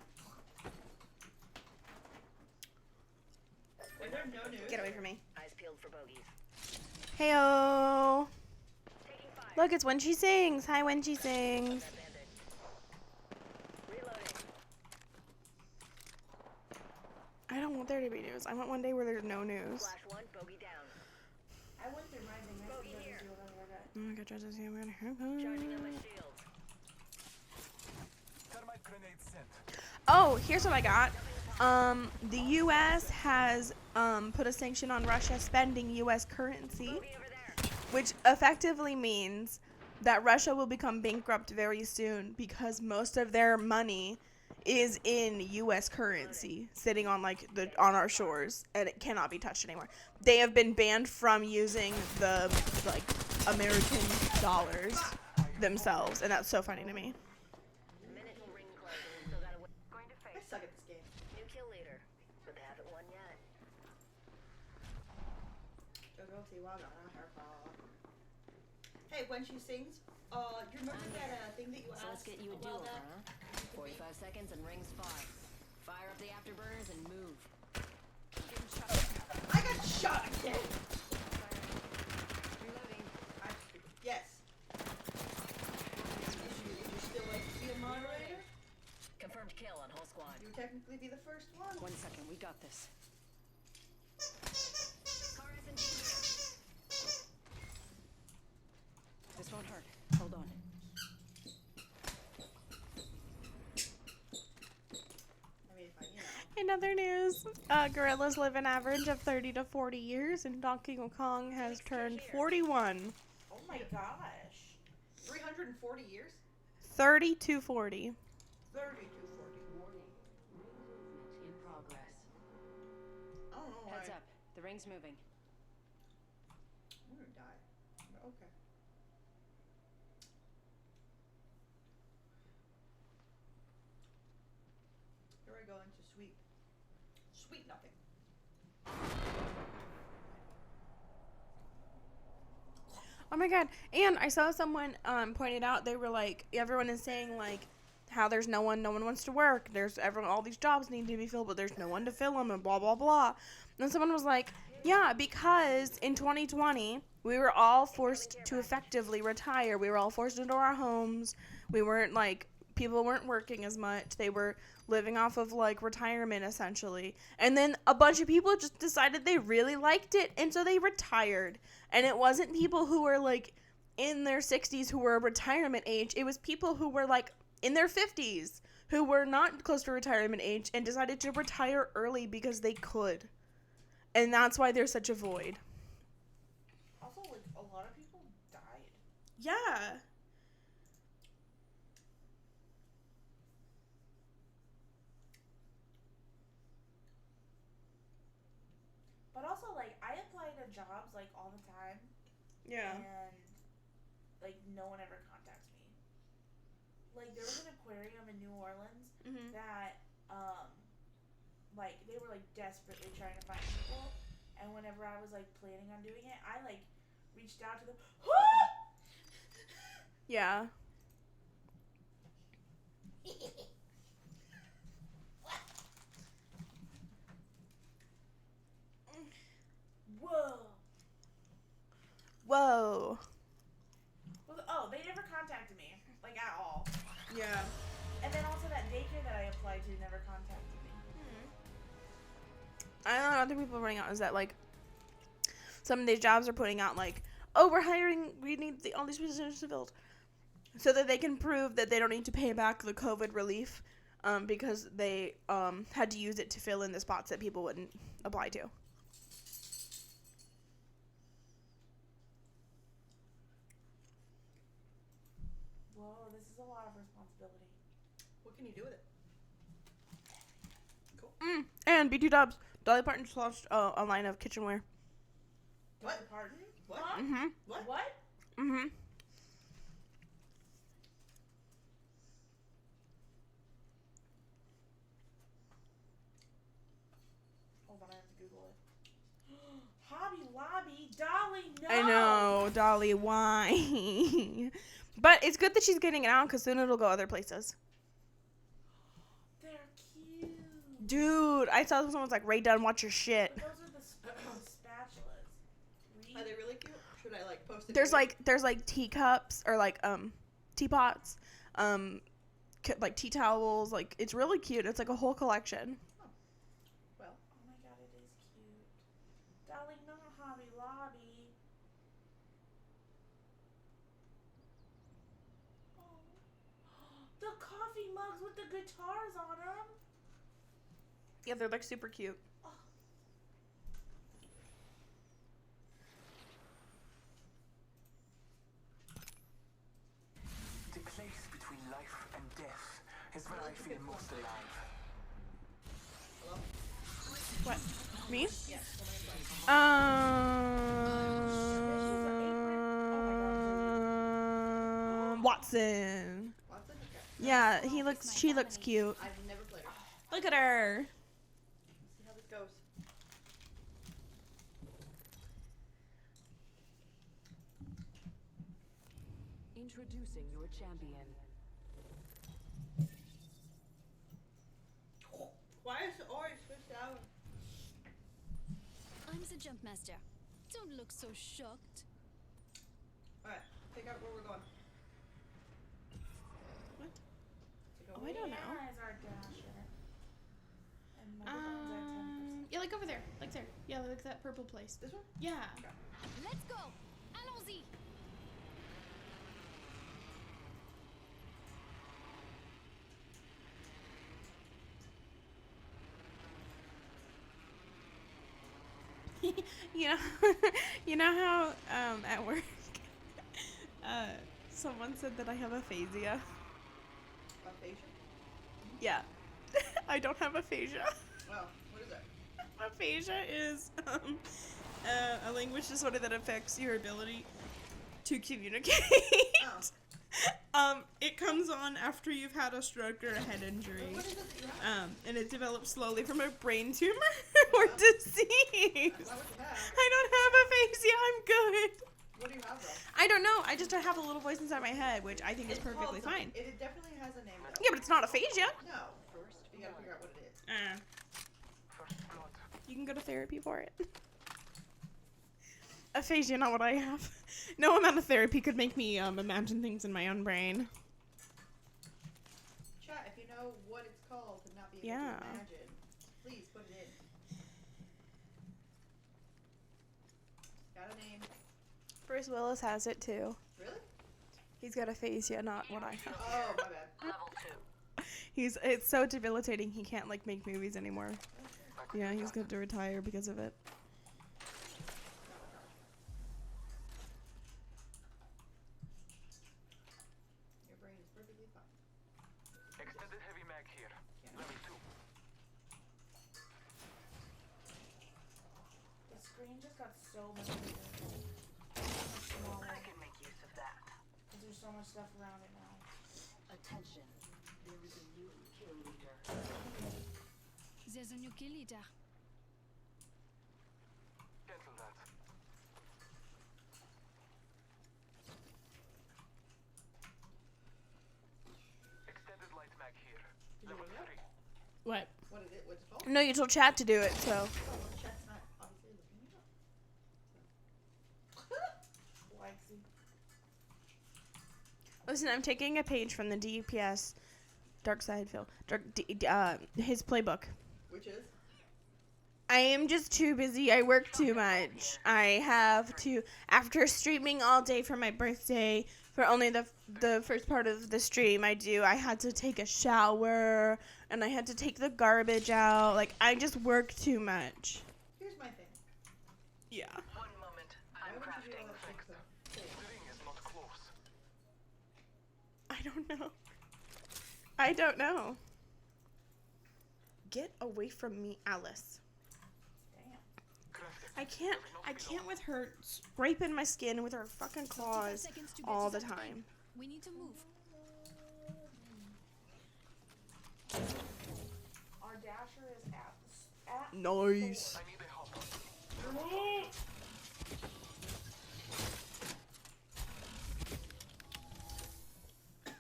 Is there no news? Get away from me. Eyes peeled for bogeys. Heyo. Taking fire. Look, it's when she sings. Hi, when she sings. That bandit. Reloading. I don't want there to be news. I want one day where there's no news. Flash one, bogey down. I went through my thing. I Bogey forgot to here. see what I got. Oh my god, judges, yeah, I'm Charging on my gonna. shields. Thermite grenade sent. Oh, here's what I got. The U.S. has put a sanction on Russia spending U.S. currency, Bogey over there. which effectively means that Russia will become bankrupt very soon because most of their money is in U.S. currency sitting on on our shores, and it cannot be touched anymore. They have been banned from using the American dollars themselves, and that's so funny to me. Minute till ring closes. Still gotta wait. Going to I face. suck at this game. New kill leader. But they haven't won yet. Hey, when she sings, you remember that thing that you So let's asked get you a while do-over, back? huh? 45 seconds and rings 5. Fire up the afterburners and move. I got shot again! Reloading. Yes. Would you still like to be a moderator? Confirmed kill on whole squad. You would technically be the first one. 1 second, we got this. Car SMG here. This won't hurt. Hold on. I mean, if I, In other news, gorillas live an average of 30 to 40 years, and Donkey Kong has turned 41. Oh my gosh. 340 years? 30 to 40. 30 to 40. Warning. Movement in progress. I don't know why. Heads up. The ring's moving. I'm gonna die. But okay. Here I go into sweet. Sweet nothing. Oh my god. And I saw someone pointed out, they were like, everyone is saying like how there's no one wants to work. There's all these jobs need to be filled, but there's no one to fill them and blah, blah, blah. And someone was like, yeah, because in 2020, we were all forced to effectively retire. We were all forced into our homes. We weren't people weren't working as much. They were living off of retirement essentially. And then a bunch of people just decided they really liked it, and so they retired. And it wasn't people who were in their 60s who were retirement age. It was people who were in their 50s who were not close to retirement age and decided to retire early because they could. And that's why there's such a void. Also, like, a lot of people died. Yeah. But also, like, I apply to jobs, like, all the time. Yeah. And, like, no one ever contacts me. Like, there was an aquarium in New Orleans that, like, they were, like, desperately trying to find people. And whenever I was, like, planning on doing it, I, like, reached out to them. Yeah. Whoa. Whoa. Well, oh, they never contacted me, like, at all. Yeah. And then also that daycare that I applied to never contacted me. I don't know, other people are running out is that, like, some of these jobs are putting out, like, oh, we're hiring, we need all these positions filled. So that they can prove that they don't need to pay back the COVID relief because they had to use it to fill in the spots that people wouldn't apply to. Whoa, this is a lot of responsibility. What can you do with it? Cool. And B2 Dubs, Dolly Parton just launched a line of kitchenware. What? Pardon? What? Huh? Mm-hmm. What? Mm-hmm. Hold on, I have to Google it. Hobby Lobby, Dolly, no! I know, Dolly, why? But it's good that she's getting it out because soon it'll go other places. They're cute. Dude, I saw someone's like, Ray Dunn, watch your shit. But those are the spatulas. Are they really cute? Should I like post it? There's like teacups or like teapots, like tea towels. Like it's really cute. It's like a whole collection. Well, Oh my god, it is cute. Dolly, no, Hobby Lobby. Oh. The coffee mugs with the guitars on them. Yeah, they're like super cute. The place between life and death is where I feel most alive. hello? What? Me? Yes. Watson. Watson? Okay. Yeah, she looks cute. I've never played her. Look at her. Let's see how this goes. Introducing your champion. Why is it always switched out? I'm the jump master. Don't look so shocked. Alright, figure out where we're going. What? To go Oh, I don't know. Anna is our dasher. And Megabone's our 10%. Yeah, like over there. Like there. Yeah, like that purple place. This one? Yeah. Let's go. Allons-y. you know, you know how at work, someone said that I have aphasia. Aphasia? Yeah, I don't have aphasia. Well, what is that? Aphasia is a language disorder that affects your ability to communicate. It comes on after you've had a stroke or a head injury. What is it that you have? And it develops slowly from a brain tumor or disease. Is that what you have? I don't have aphasia. I'm good. What do you have though? I don't know. I just have a little voice inside my head, which I think is It's perfectly called fine. something. It definitely has a name though. Yeah, but it's not aphasia. No. First, you gotta figure out what it is. First blood. You can go to therapy for it. Aphasia, not what I have. No amount of therapy could make me imagine things in my own brain. Chat, if you know what it's called and not be able Yeah. to imagine, please put it in. Got a name. Bruce Willis has it too. Really? He's got aphasia, not what I have. Oh, my bad. Level 2. It's so debilitating he can't like make movies anymore. Yeah, he's going to retire because of it. screen just got so much bigger. Smaller. I can make use of that. Because there's so much stuff around it now. Attention. There is a new kill leader. There's a new kill leader. Cancel that. Extended light mag here. Level 3. What? What is it? What's it called? No, you told chat to do it, so. Oh, chat's not obviously looking it up. Lexi. Listen, I'm taking a page from the DPS Dark Side Phil. His playbook. Which is? I am just too busy. I work too much. I have to, after streaming all day for my birthday, for only the first part of the stream I had to take a shower, and I had to take the garbage out. Like, I just work too much. Here's my thing. Yeah. One moment. I'm Why would you do crafting. all that stuff? The ring is not close. I don't know. I don't know. Get away from me, Alice. Damn. I can't with her scraping my skin with her fucking claws all the time. We need to move. Our dasher is at Nice. I need a hopper.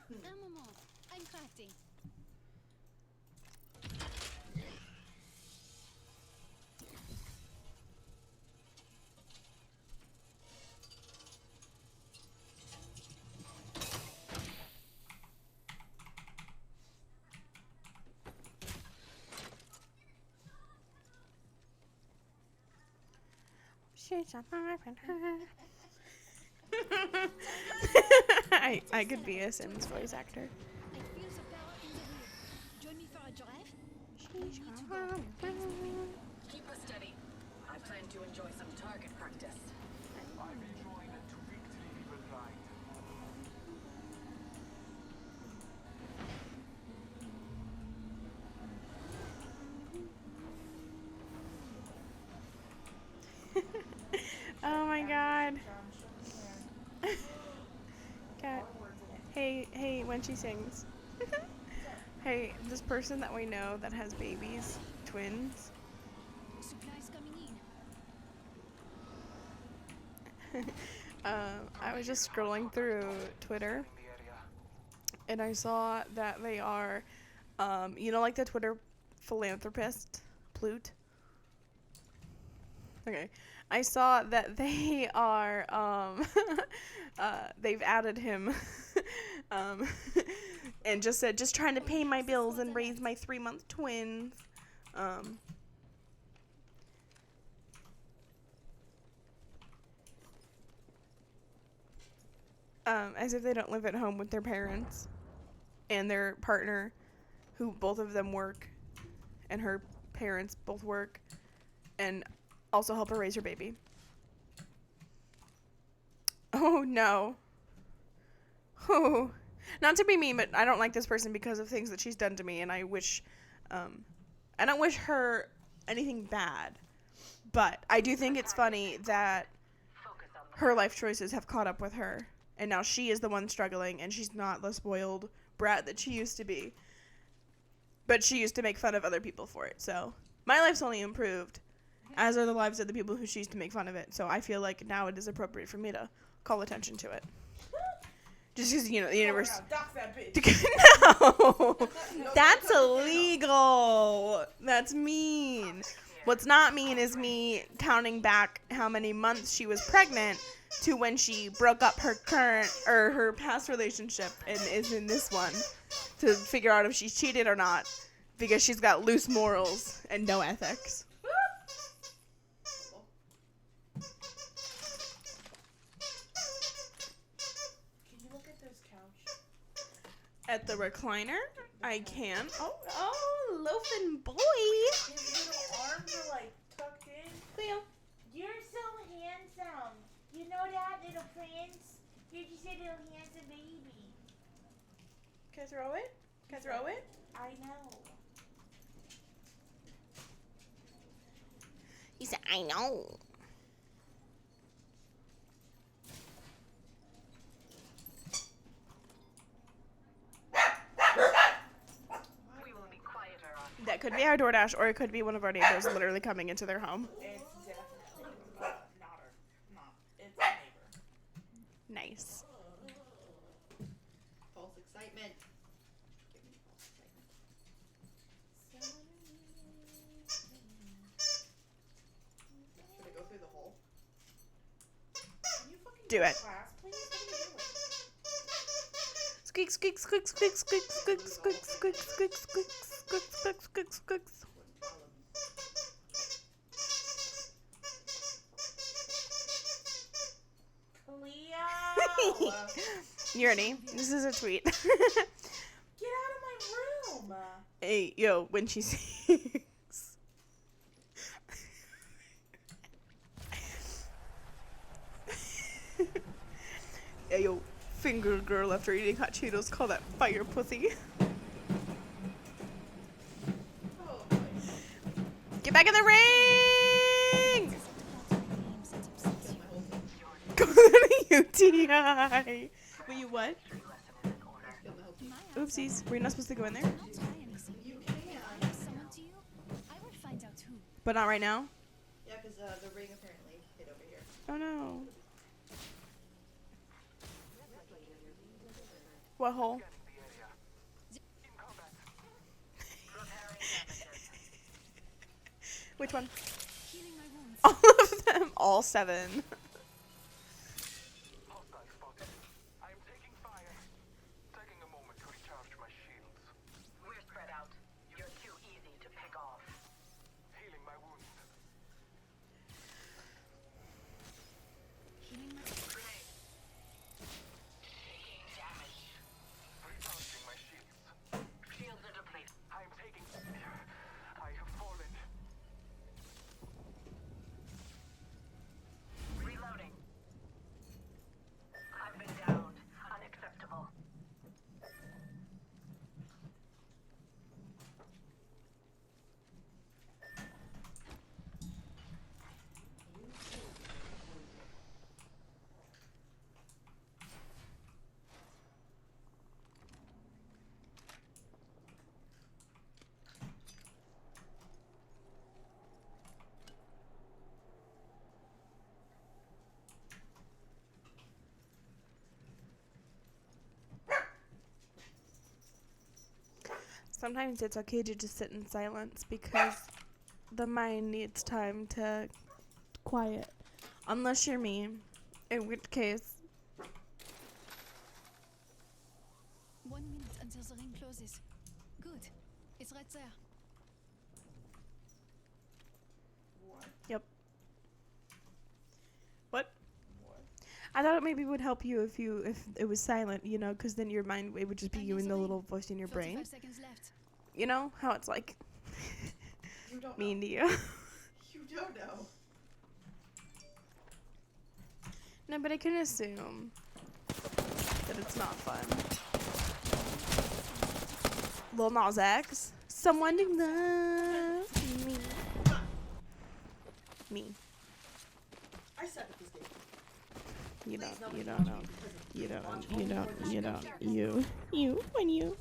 Un moment. I'm crafting. She's a and her. I could be a Sims voice actor. I feel the power in the room. Join me for a drive. Keep us steady. I plan to enjoy some target practice. I'm enjoying a to victory river ride. Oh my god. John, show me where. Cat. All the words in it. Hey, when she sings. Hey, this person that we know that has babies, twins. Supplies coming in. I was just scrolling through Twitter, In the area. and I saw that they are, you know, like the Twitter philanthropist, Plute? Okay. I saw that they are, they've added him, and just said, just trying to pay my bills and raise my 3-month twins. As if they don't live at home with their parents and their partner, who both of them work, and her parents both work, and also help her raise her baby. Oh no. Oh. Not to be mean, but I don't like this person because of things that she's done to me, and I wish, I don't wish her anything bad. But I do think it's funny that her life choices have caught up with her, and now she is the one struggling, and she's not the spoiled brat that she used to be. But she used to make fun of other people for it, so my life's only improved, as are the lives of the people who she used to make fun of it. So I feel like now it is appropriate for me to call attention to it. Just because, you know, the universe... Dox that bitch. No! That's illegal! That's mean. What's not mean is me counting back how many months she was pregnant to when she broke up her current, or her past relationship and is in this one, to figure out if she's cheated or not, because she's got loose morals and no ethics. Can you look at this couch? At the recliner, I can. Oh, loafing boy. His little arms are like tucked in. Cleo. You're so handsome. You know that, little prince? You're just a little handsome baby. Can I throw it? Can I throw it? I know. He said, I know. could be our DoorDash, or it could be one of our neighbors literally coming into their home. It's definitely it's a neighbor. Nice. False excitement. Give me false excitement. Should I go through the hole? Can you fucking Do go to it. class, please? What are you doing? Squeak, squeak, squeak, squeak, squeak, squeak, squeak, squeak, squeak, squeak, squeak, squeak, squeak, squeak. Cleo! You ready? This is a tweet. Get out of my room! Hey, yo, when she sings. Hey, yo, finger girl after eating hot Cheetos, call that fire pussy. Oh boy. Get back in the ring! Go to the UTI. Wait, you what? Oopsies. Were you not supposed to go in there? You can. But not right now? Yeah, because the ring apparently hit over here. Oh no. What hole? Which one? All of them. All 7. Hostile spotted. I am taking fire. Taking a moment to recharge my shields. We're spread out. You're too easy to pick off. Healing my wounds. Grenade. Taking damage. Recharging my shields. Shields are depleted. I am taking... I have fallen. Reloading. I've been downed. Unacceptable. Sometimes it's okay to just sit in silence because the mind needs time to quiet. Unless you're me, in which case... 1 minute until the ring closes. Good. It's right there. Yep. What? I thought it maybe would help you if it was silent, you know, because then your mind, it would just be you and the little voice in your brain. 45 seconds left. You know how it's like You don't mean know. to you. You don't know. No, but I can assume that it's not fun. Lil Nas X, someone to love me. Me. I suck at this game. You Please, don't nobody know. watch me because of You watch don't, only for this game. when you.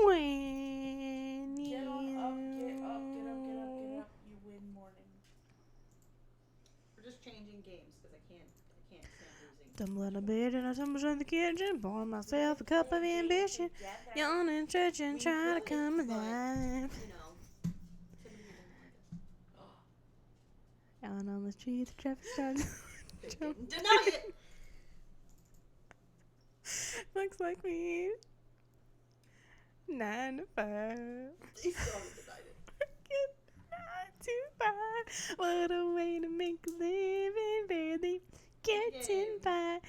When Get on up, get you. up, get up, get up, get up. You win morning. We're just changing games because I can't stand losing. Some little bit and I tumble in the kitchen, pour myself a cup of ambition, yawn and stretch and try to come alive. You know, somebody didn't like it. Out on the street, the traffic starts. They didn't deny it. Looks like me. 9 to 5. They still haven't denied it. Working 9 to 5. What a way to make a living, barely getting by.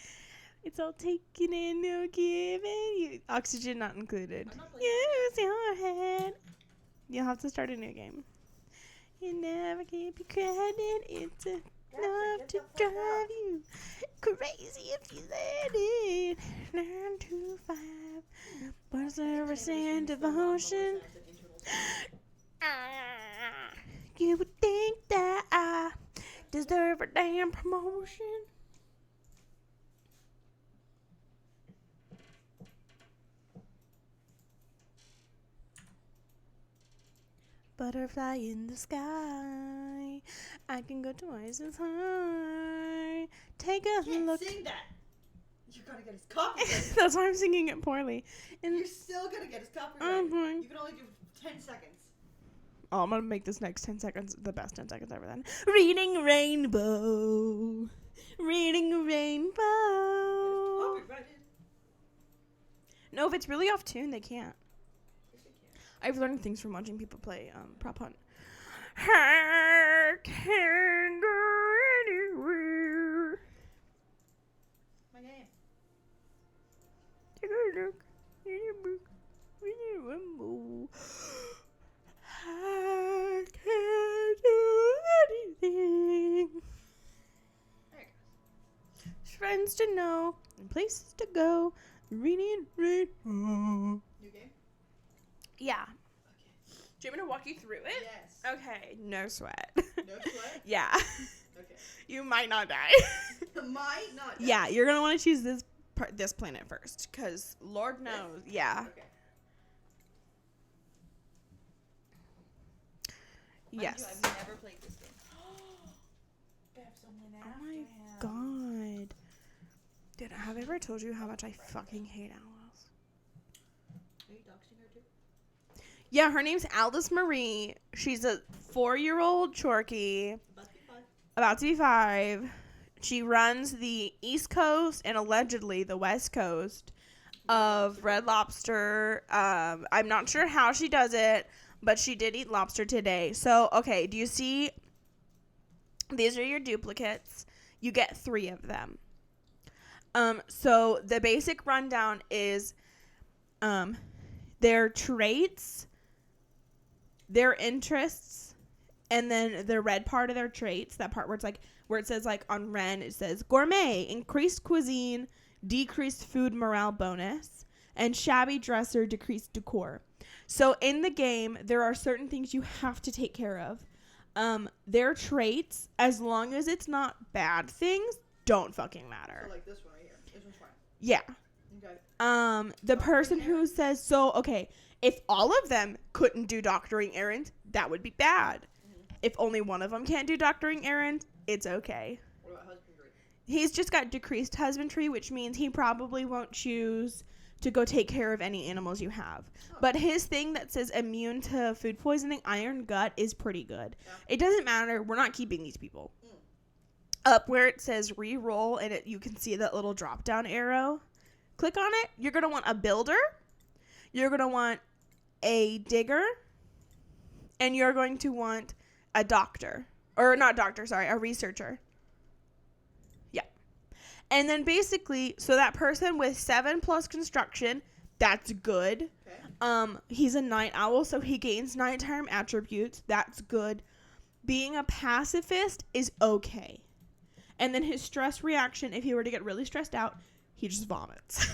It's all taken and no giving. You, oxygen not included. I'm not playing Use your head. You'll have to start a new game. You never give you credit. It's enough get to the fuck drive up. you Crazy if you said it. 9 to 5. What's ever saying devotion? You would think that I deserve a damn promotion. Butterfly in the sky. I can go twice as high. Take a look. Sing that. You're gonna get his copyright. That's why I'm singing it poorly. And You're still gonna get his copyright. You can only do 10 seconds. Oh, I'm gonna make this next 10 seconds the best 10 seconds ever then. Reading rainbow. Reading rainbow. Copyrighted. No, if it's really off tune, they can't. I've learned things from watching people play prop hunt. I can go anywhere. My name. Take a look in your book. Reading rainbow. I can do anything. There it goes. Friends to know and places to go. Reading rainbow. New game? Yeah. Okay. Do you want me to walk you through it? Yes. Okay, no sweat. No sweat? Yeah. Okay. You might not die. Might not. Yeah, you're going to want to choose this planet first, because Lord knows. Yeah. Okay. Yes. I've never played this game. They have someone Oh after my him. god. Dude, have I ever told you how much I fucking hate Alice? Are you doxing her too? Yeah, her name's Alice Marie. She's a 4-year-old Chorky. About to be 5. She runs the East Coast and allegedly the West Coast of Red Lobster. I'm not sure how she does it, but she did eat lobster today. So, okay, do you see? These are your duplicates. You get 3 of them. So the basic rundown is their traits, their interests, and then the red part of their traits, that part where it's like, where it says like on Ren, it says gourmet, increased cuisine, decreased food morale bonus, and shabby dresser, decreased decor. So in the game, there are certain things you have to take care of. Their traits, as long as it's not bad things, don't fucking matter. So like this one right here. This one's fine. Yeah. Okay. The person who says, so, okay, if all of them couldn't do doctoring errands, that would be bad. If only one of them can't do doctoring errands, it's okay. What about husbandry? He's just got decreased husbandry, which means he probably won't choose to go take care of any animals you have. Oh. But his thing that says immune to food poisoning, iron gut, is pretty good. Yeah. It doesn't matter. We're not keeping these people. Up where it says re-roll and you can see that little drop-down arrow. Click on it. You're going to want a builder. You're going to want a digger. And you're going to want a doctor. Or not doctor, sorry, a researcher. Yeah. And then basically, so that person with 7+ construction, that's good. Okay. He's a night owl, so he gains nighttime attributes. That's good. Being a pacifist is okay. And then his stress reaction, if he were to get really stressed out, he just vomits.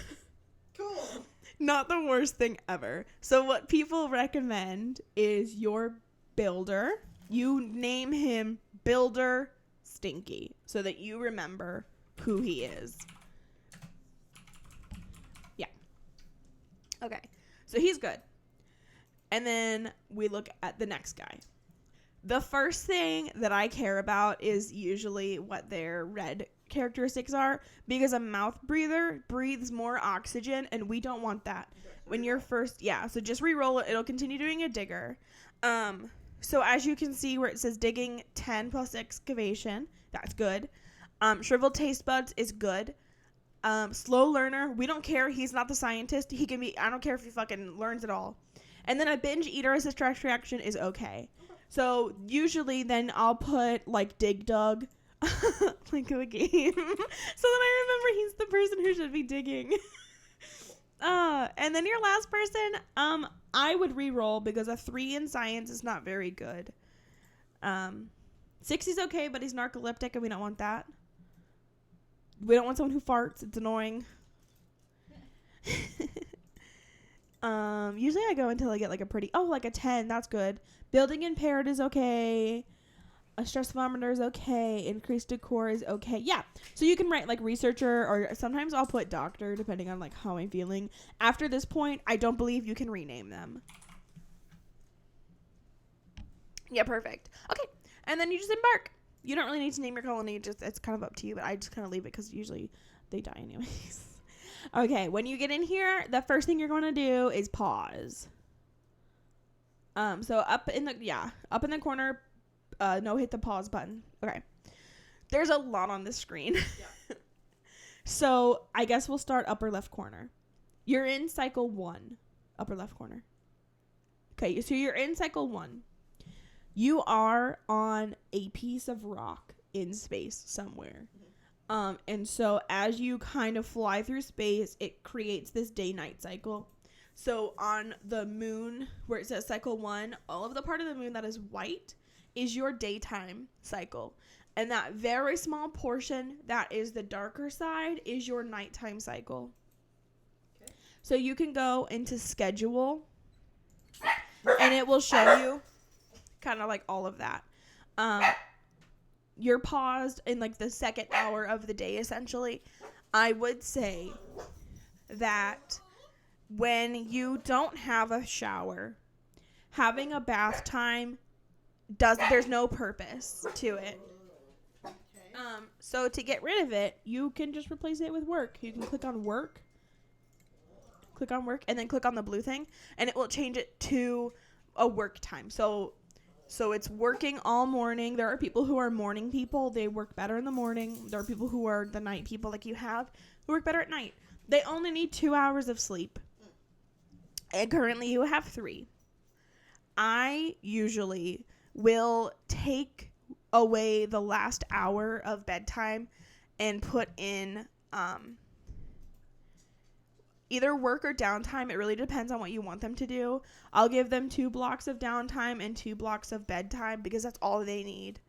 Cool. Not the worst thing ever. So what people recommend is your builder. You name him Builder Stinky so that you remember who he is. Yeah. Okay. So he's good. And then we look at the next guy. The first thing that I care about is usually what their red characteristics are, because a mouth breather breathes more oxygen and we don't want that. When you're first, yeah, so just re-roll it. It'll continue doing a digger. So as you can see where it says digging 10 plus excavation, that's good. Shriveled taste buds is good. Slow learner, we don't care. He's not the scientist. He can be, I don't care if he fucking learns it all. And then a binge eater as a stress reaction is okay. So usually then I'll put like Dig Dug, like the game, so that I remember he's the person who should be digging. And then your last person, I would re-roll because a 3 in science is not very good. 6 is okay, but he's narcoleptic and we don't want that. We don't want someone who farts. It's annoying. Usually I go until I get like a pretty, like a 10. That's good. Building impaired is okay. A stress thermometer is okay. Increased decor is okay. Yeah. So you can write like researcher, or sometimes I'll put doctor depending on like how I'm feeling. After this point, I don't believe you can rename them. Yeah, perfect. Okay. And then you just embark. You don't really need to name your colony. It's kind of up to you, but I just kind of leave it because usually they die anyways. Okay, when you get in here, the first thing you're going to do is pause. So up in the corner, hit the pause button. Okay. There's a lot on this screen. Yeah. So I guess we'll start upper left corner. You're in cycle 1, upper left corner. Okay, so you're in cycle 1. You are on a piece of rock in space somewhere. And so as you kind of fly through space, it creates this day-night cycle. So on the moon, where it says cycle 1, all of the part of the moon that is white is your daytime cycle. And that very small portion that is the darker side is your nighttime cycle. Okay. So you can go into schedule, and it will show you kind of like all of that. You're paused in like the second hour of the day, essentially. I would say that when you don't have a shower, having a bath time there's no purpose to it. So to get rid of it, you can just replace it with work. You can click on work, and then click on the blue thing, and it will change it to a work time. So it's working all morning. There are people who are morning people. They work better in the morning. There are people who are the night people like you have who work better at night. They only need 2 hours of sleep. And currently you have 3. I usually will take away the last hour of bedtime and put in either work or downtime. It really depends on what you want them to do. I'll give them 2 blocks of downtime and 2 blocks of bedtime because that's all they need.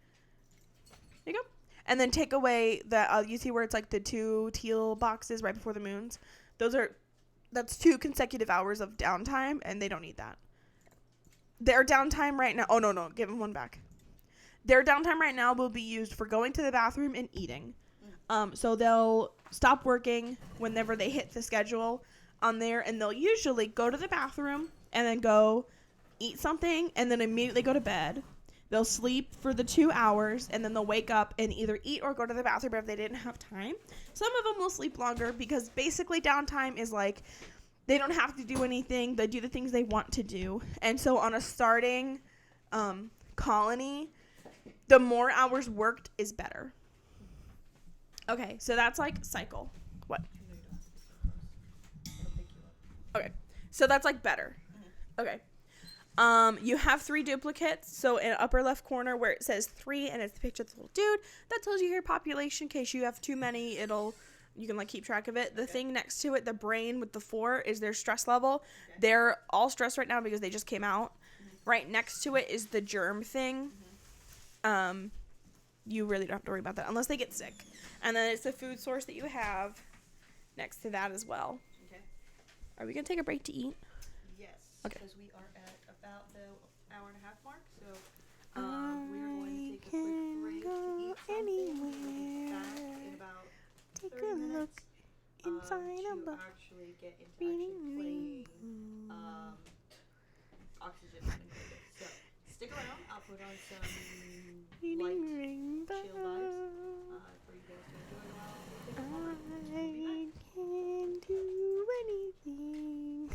There you go. And then take away the, you see where it's like the 2 teal boxes right before the moons? That's 2 consecutive hours of downtime, and they don't need that. Their downtime right now, no, give them 1 back. Their downtime right now will be used for going to the bathroom and eating. So they'll stop working whenever they hit the schedule on there, and they'll usually go to the bathroom and then go eat something and then immediately go to bed. They'll sleep for the 2 hours, and then they'll wake up and either eat or go to the bathroom if they didn't have time. Some of them will sleep longer because basically downtime is like they don't have to do anything. They do the things they want to do. And so on a starting colony, the more hours worked is better. Okay, so that's like cycle. What? Okay, so that's like better. Okay. You have 3 duplicates. So in upper left corner where it says 3 and it's the picture of the little dude, that tells you your population. In case you have too many, you can like keep track of it. The thing next to it, the brain with the 4, is their stress level. Okay. They're all stressed right now because they just came out. Right next to it is the germ thing. You really don't have to worry about that unless they get sick. And then it's the food source that you have next to that as well. Okay. Are we going to take a break to eat? Yes. Okay. Because we are at about the hour and a half mark. So we are going to take a quick break to eat something. We'll be back in about 30 minutes. Inside to a book. actually get into playing Oxygen. So stick around. I'll put on some light, chill vibes for you guys to enjoy while we take a moment. I can do anything.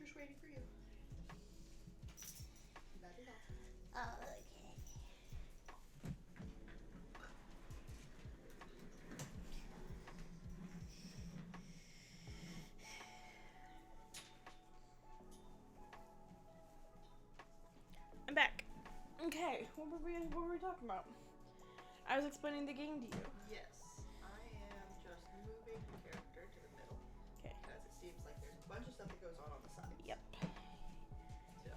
Just waiting for you. That is all. Okay. I'm back. Okay, what were we talking about? I was explaining the game to you. Yes. I am just moving the character to the middle. Okay. Because it seems like there's a bunch of stuff that goes on the side. Yep. So.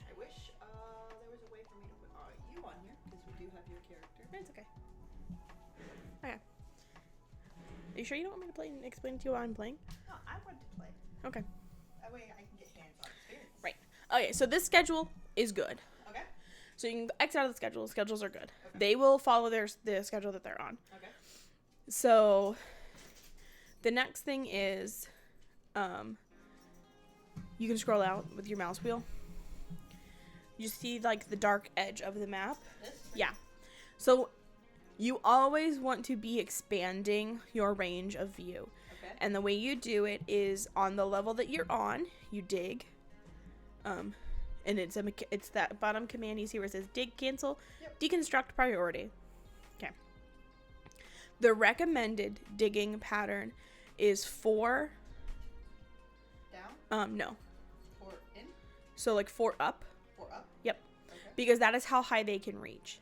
I wish there was a way for me to put you on here, because we do have your character. It's okay. Okay. Are you sure you don't want me to play and explain to you while I'm playing? No, I want to play. Okay. That way I can get hands-on experience. Right. Okay, so this schedule is good. Okay. So you can X out of the schedule. Schedules are good. Okay. They will follow the schedule that they're on. Okay. So the next thing is you can scroll out with your mouse wheel. You see like the dark edge of the map. This? Yeah. So you always want to be expanding your range of view. Okay. And the way you do it is on the level that you're on, you dig. And it's that bottom command you see where it says dig, cancel, deconstruct priority. Okay. The recommended digging pattern is 4 down. No. 4 in. So like 4 up. 4 up. Yep. Okay. Because that is how high they can reach.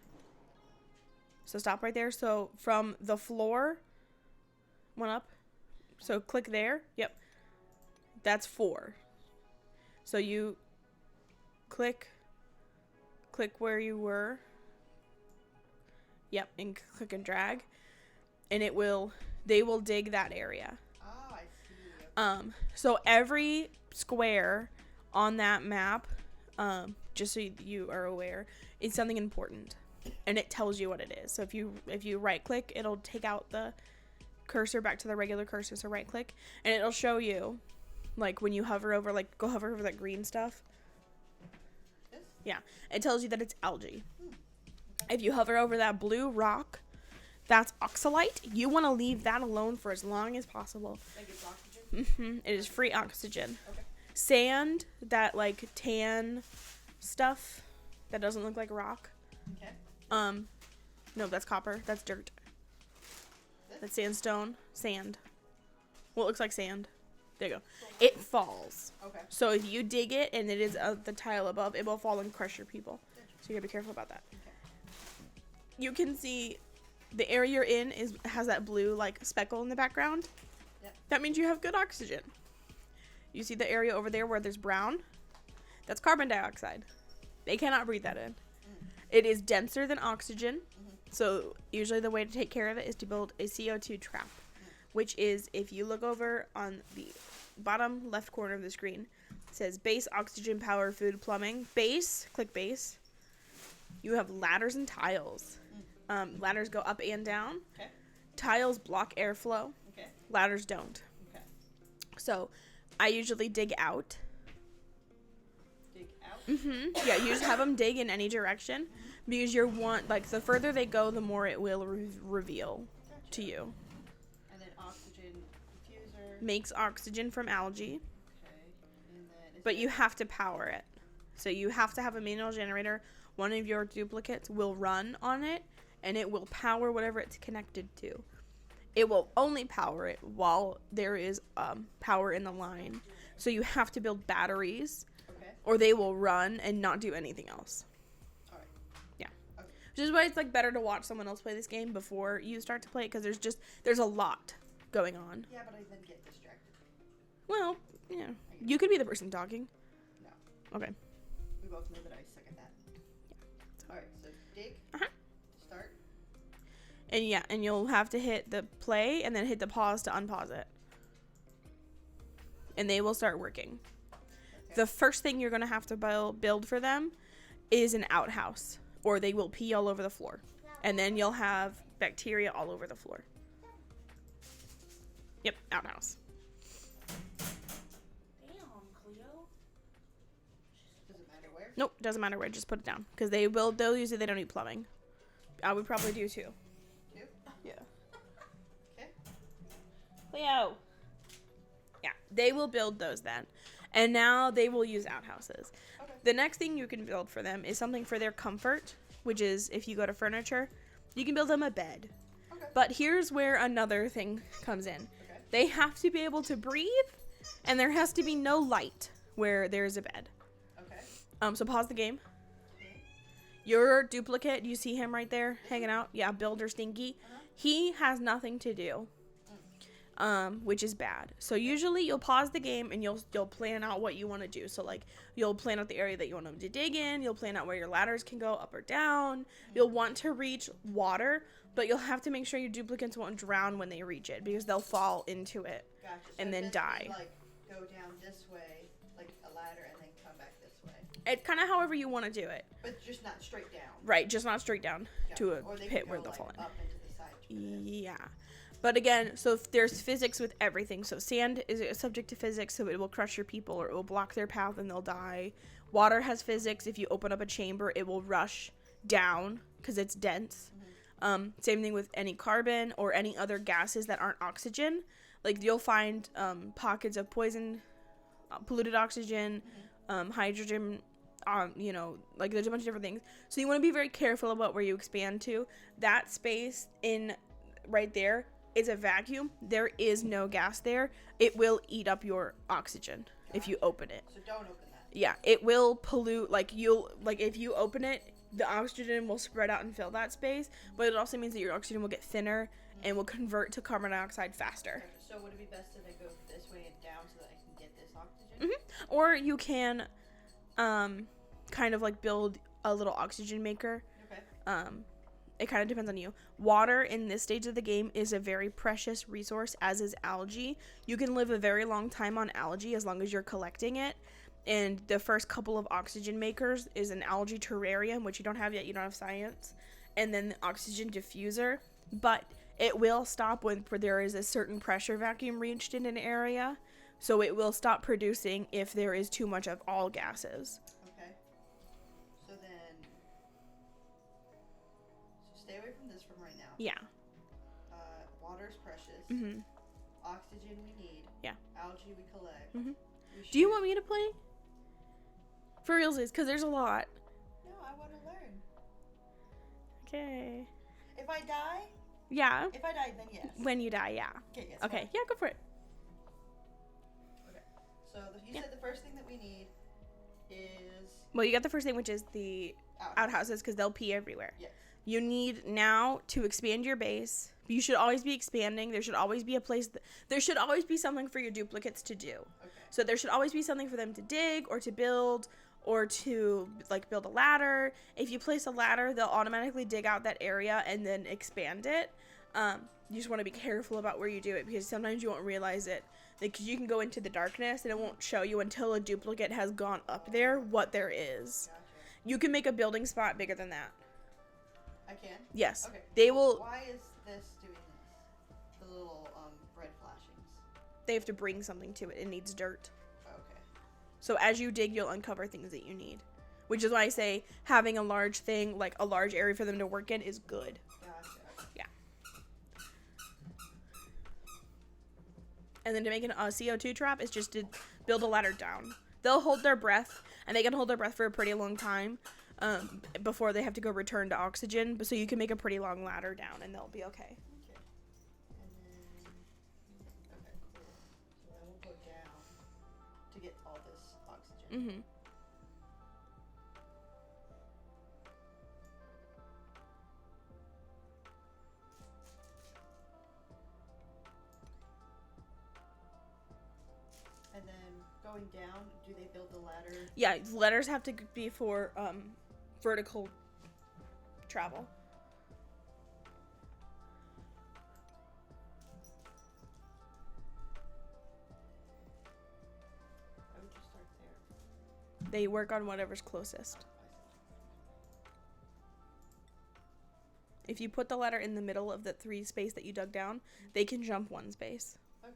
So stop right there. So from the floor, 1 up. So click there. Yep. That's 4. So you click where you were. Yep, and click and drag, and they will dig that area. Ah, I see. So every square on that map, just so you are aware, is something important, and it tells you what it is. So if you right click, it'll take out the cursor back to the regular cursor. So right click, and it'll show you, like when you hover over, like go hover over that green stuff. This? Yeah, it tells you that it's algae. If you hover over that blue rock, that's oxalite. You want to leave that alone for as long as possible. Like it's oxygen? It is free oxygen. Okay. Sand, that like tan stuff that doesn't look like rock. Okay. No, that's copper. That's dirt. This? That's sandstone. Sand. Well, it looks like sand. There you go. It falls. Okay. So if you dig it and it is the tile above, it will fall and crush your people. So you gotta be careful about that. Okay. You can see the area you're in has that blue like speckle in the background. Yep. That means you have good oxygen. You see the area over there where there's brown? That's carbon dioxide. They cannot breathe that in. It is denser than oxygen. So usually the way to take care of it is to build a CO2 trap, which is, if you look over on the bottom left corner of the screen, it says base, oxygen, power, food, plumbing. Base, click base. You have ladders and tiles. Ladders go up and down. Okay. Tiles block airflow. Okay. Ladders don't. Okay. So I usually dig out. Dig out? Yeah, you just have them dig in any direction because you want, like, the further they go, the more it will reveal to you. And then oxygen diffuser. Makes oxygen from algae, Okay. And then but you have to power it. So you have to have a manual generator. One of your duplicates will run on it, and it will power whatever it's connected to. It will only power it while there is power in the line. So you have to build batteries, Okay. or they will run and not do anything else. All right. Yeah. Okay. Which is why it's like better to watch someone else play this game before you start to play it, because there's a lot going on. Yeah, but I then get distracted. Well, yeah. You could be the person talking. No. Okay. We both know that I suck at that. Yeah. Alright, so dig. Uh-huh. Start. And yeah, and you'll have to hit the play and then hit the pause to unpause it. And they will start working. Okay. The first thing you're going to have to build for them is an outhouse, or they will pee all over the floor. And then you'll have bacteria all over the floor. Yep, outhouse. Damn, Cleo. Does it matter where? Nope, doesn't matter where, just put it down. Because they'll use it, they don't need plumbing. I would probably do too. Two? Yeah. Okay. Leo. Yeah, They will build those then. And now they will use outhouses. Okay. The next thing you can build for them is something for their comfort, which is if you go to furniture, you can build them a bed. Okay. But here's where another thing comes in. Okay. They have to be able to breathe, and there has to be no light where there's a bed. Okay. So pause the game. Okay. Your duplicate, you see him right there hanging out? Yeah, Builder Stinky. He has nothing to do, which is bad. So usually you'll pause the game and you'll plan out what you want to do. So like you'll plan out the area that you want them to dig in. You'll plan out where your ladders can go up or down. You'll want to reach water, but you'll have to make sure your duplicates won't drown when they reach it because they'll fall into it Gotcha. So and then this die. would, like, go down this way, like a ladder, and then come back this way. It kind of however you want to do it. But just not straight down. Right, just not straight down to a Or they pit can where go, they'll like, fall in. up into the side. Yeah. But again, so if there's physics with everything. So sand is subject to physics, so it will crush your people or it will block their path and they'll die. Water has physics. If you open up a chamber, it will rush down because it's dense. Same thing with any carbon or any other gases that aren't oxygen. Like you'll find pockets of poison, polluted oxygen, hydrogen, like there's a bunch of different things. So you want to be very careful about where you expand to. That space in right there is a vacuum. There is no gas there. It will eat up your oxygen if you open it. So don't open that. Yeah, it will pollute. Like if you open it, the oxygen will spread out and fill that space. But it also means that your oxygen will get thinner and will convert to carbon dioxide faster. So would it be best to then go this way and down so that I can get this oxygen? Or you can, kind of like build a little oxygen maker. Okay. It kind of depends on you. Water in this stage of the game is a very precious resource, as is algae. You can live a very long time on algae as long as you're collecting it. And the first couple of oxygen makers is an algae terrarium, which you don't have yet. You don't have science. And then the oxygen diffuser. But it will stop when there is a certain pressure vacuum reached in an area. So it will stop producing if there is too much of all gases. Okay. So then, stay away from this from right now. Yeah. Water is precious. Mhm. Oxygen we need. Yeah. Algae we collect. Mhm. We Do you should- want me to play? For realsies, because there's a lot. No, I want to learn. Okay. If I die, Yeah. if I die, then yes. When you die, yeah. Okay, yes. Okay, yeah, go for it. Okay. So you said the first thing that we need is Well, you got the first thing, which is the outhouses, because they'll pee everywhere. Yes. You need now to expand your base. You should always be expanding. There should always be a place. There should always be something for your duplicates to do. Okay. So there should always be something for them to dig or to build or to like build a ladder. If you place a ladder, they'll automatically dig out that area and then expand it. You just want to be careful about where you do it because sometimes you won't realize it. Like you can go into the darkness and it won't show you until a duplicate has gone up there what there is. Gotcha. You can make a building spot bigger than that. I can. Yes. Okay. They will. Why is this doing this? The little red flashings. They have to bring something to it. It needs dirt. Okay. So as you dig, you'll uncover things that you need. Which is why I say having a large thing, like a large area for them to work in, is good. Gotcha. Yeah. And then to make a CO2 trap is just to build a ladder down. They'll hold their breath, and they can hold their breath for a pretty long time before they have to go return to oxygen. But so you can make a pretty long ladder down, and they'll be okay. Okay. And then, okay, cool. So then we'll go down to get all this oxygen. Mm-hmm. And then going down, do they build the ladder? Yeah, ladders have to be for vertical travel. I would just start there. They work on whatever's closest. If you put the ladder in the middle of the 3 space that you dug down, they can jump 1 space. Okay.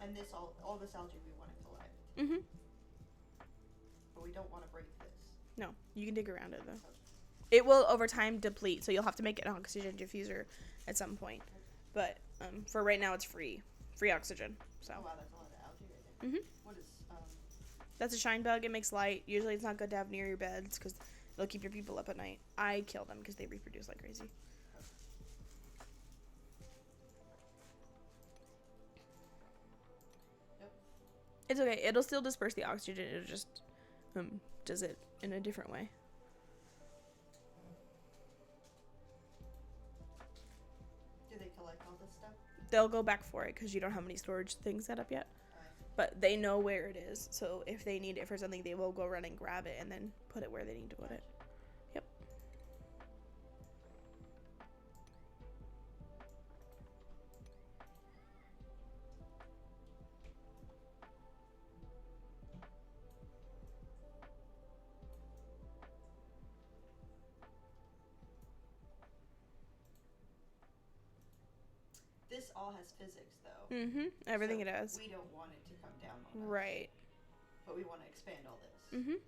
And this all this algae we want to collect. Mhm. But we don't want to break this. No, you can dig around it though. It will over time deplete, so you'll have to make an oxygen diffuser at some point. But for right now, it's free oxygen. So. Oh wow, that's a lot of algae right there. Mhm. What is That's a shine bug. It makes light. Usually, it's not good to have near your beds because it'll keep your people up at night. I kill them because they reproduce like crazy. Yep. It's okay. It'll still disperse the oxygen. It just does it in a different way. Do they collect all this stuff? They'll go back for it because you don't have any storage things set up yet. But they know where it is, so if they need it for something, they will go run and grab it and then put it where they need to put it. Yep. This all has physics though. Everything So it does. We don't want it to come down on us. Right. But we want to expand all this.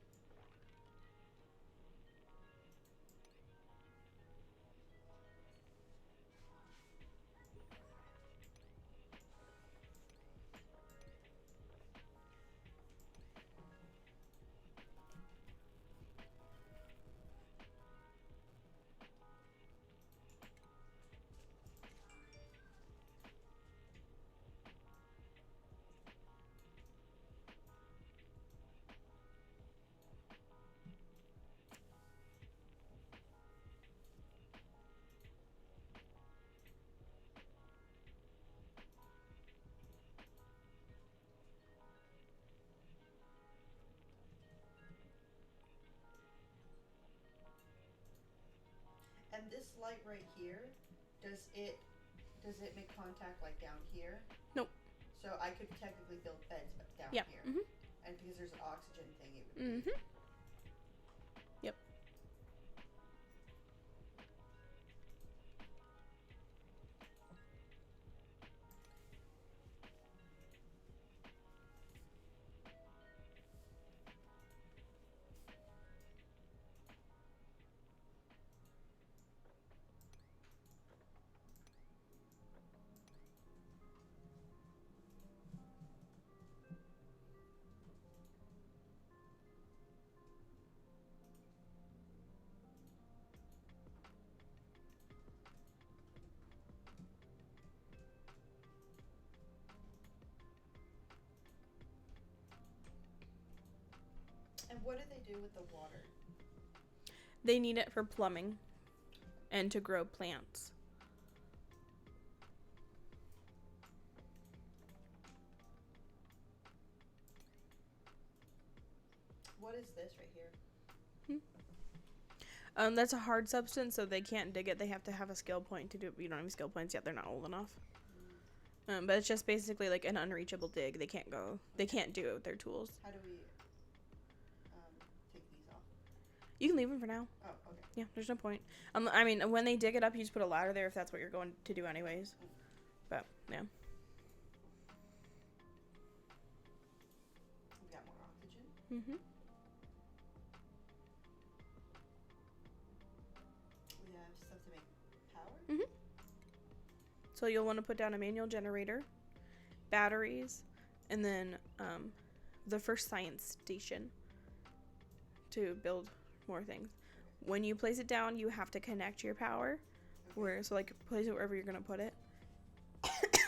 And this light right here, does it make contact like down here? Nope. So I could technically build beds down Yep. here. Mhm. And because there's an oxygen thing, it would be. Yep. And what do they do with the water? They need it for plumbing and to grow plants. What is this right here? That's a hard substance, so they can't dig it. They have to have a skill point to do it. You don't have skill points yet. They're not old enough. But it's just basically like an unreachable dig. They can't go. They can't do it with their tools. How do we take these off? You can leave them for now. Oh, okay. Yeah, there's no point. I mean, when they dig it up, you just put a ladder there if that's what you're going to do anyways. But, yeah. We got more oxygen. Mm-hmm. We have stuff to make power. Mm-hmm. So you'll want to put down a manual generator, batteries, and then the first science station to build more things. When you place it down, you have to connect your power. So like place it wherever you're gonna put it.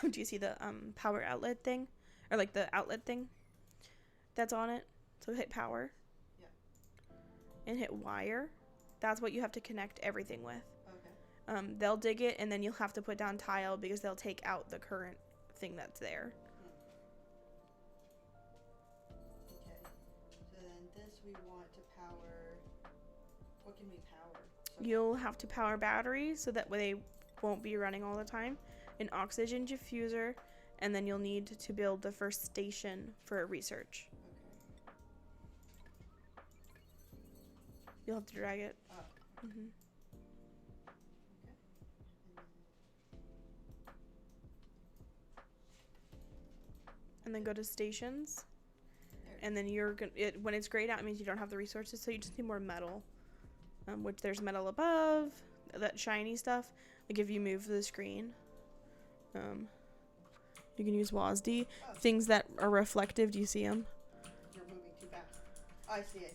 Do you see the power outlet thing, or like the outlet thing that's on it? So hit power. Yeah. And hit wire. That's what you have to connect everything with. Okay. They'll dig it, and then you'll have to put down tile because they'll take out the current thing that's there. Okay. So then this we want to power. What can we power? So You'll have to power batteries so that way they won't be running all the time. An oxygen diffuser, and then you'll need to build the first station for research. Okay. You'll have to drag it. Oh. Mm-hmm. and then go to stations. There. And then you're gonna when it's grayed out, it means you don't have the resources, so you just need more metal. Which there's metal above that shiny stuff. Like if you move the screen, you can use WASD. Oh. Things that are reflective. Do you see them? You're moving too fast. Oh, I see. Okay.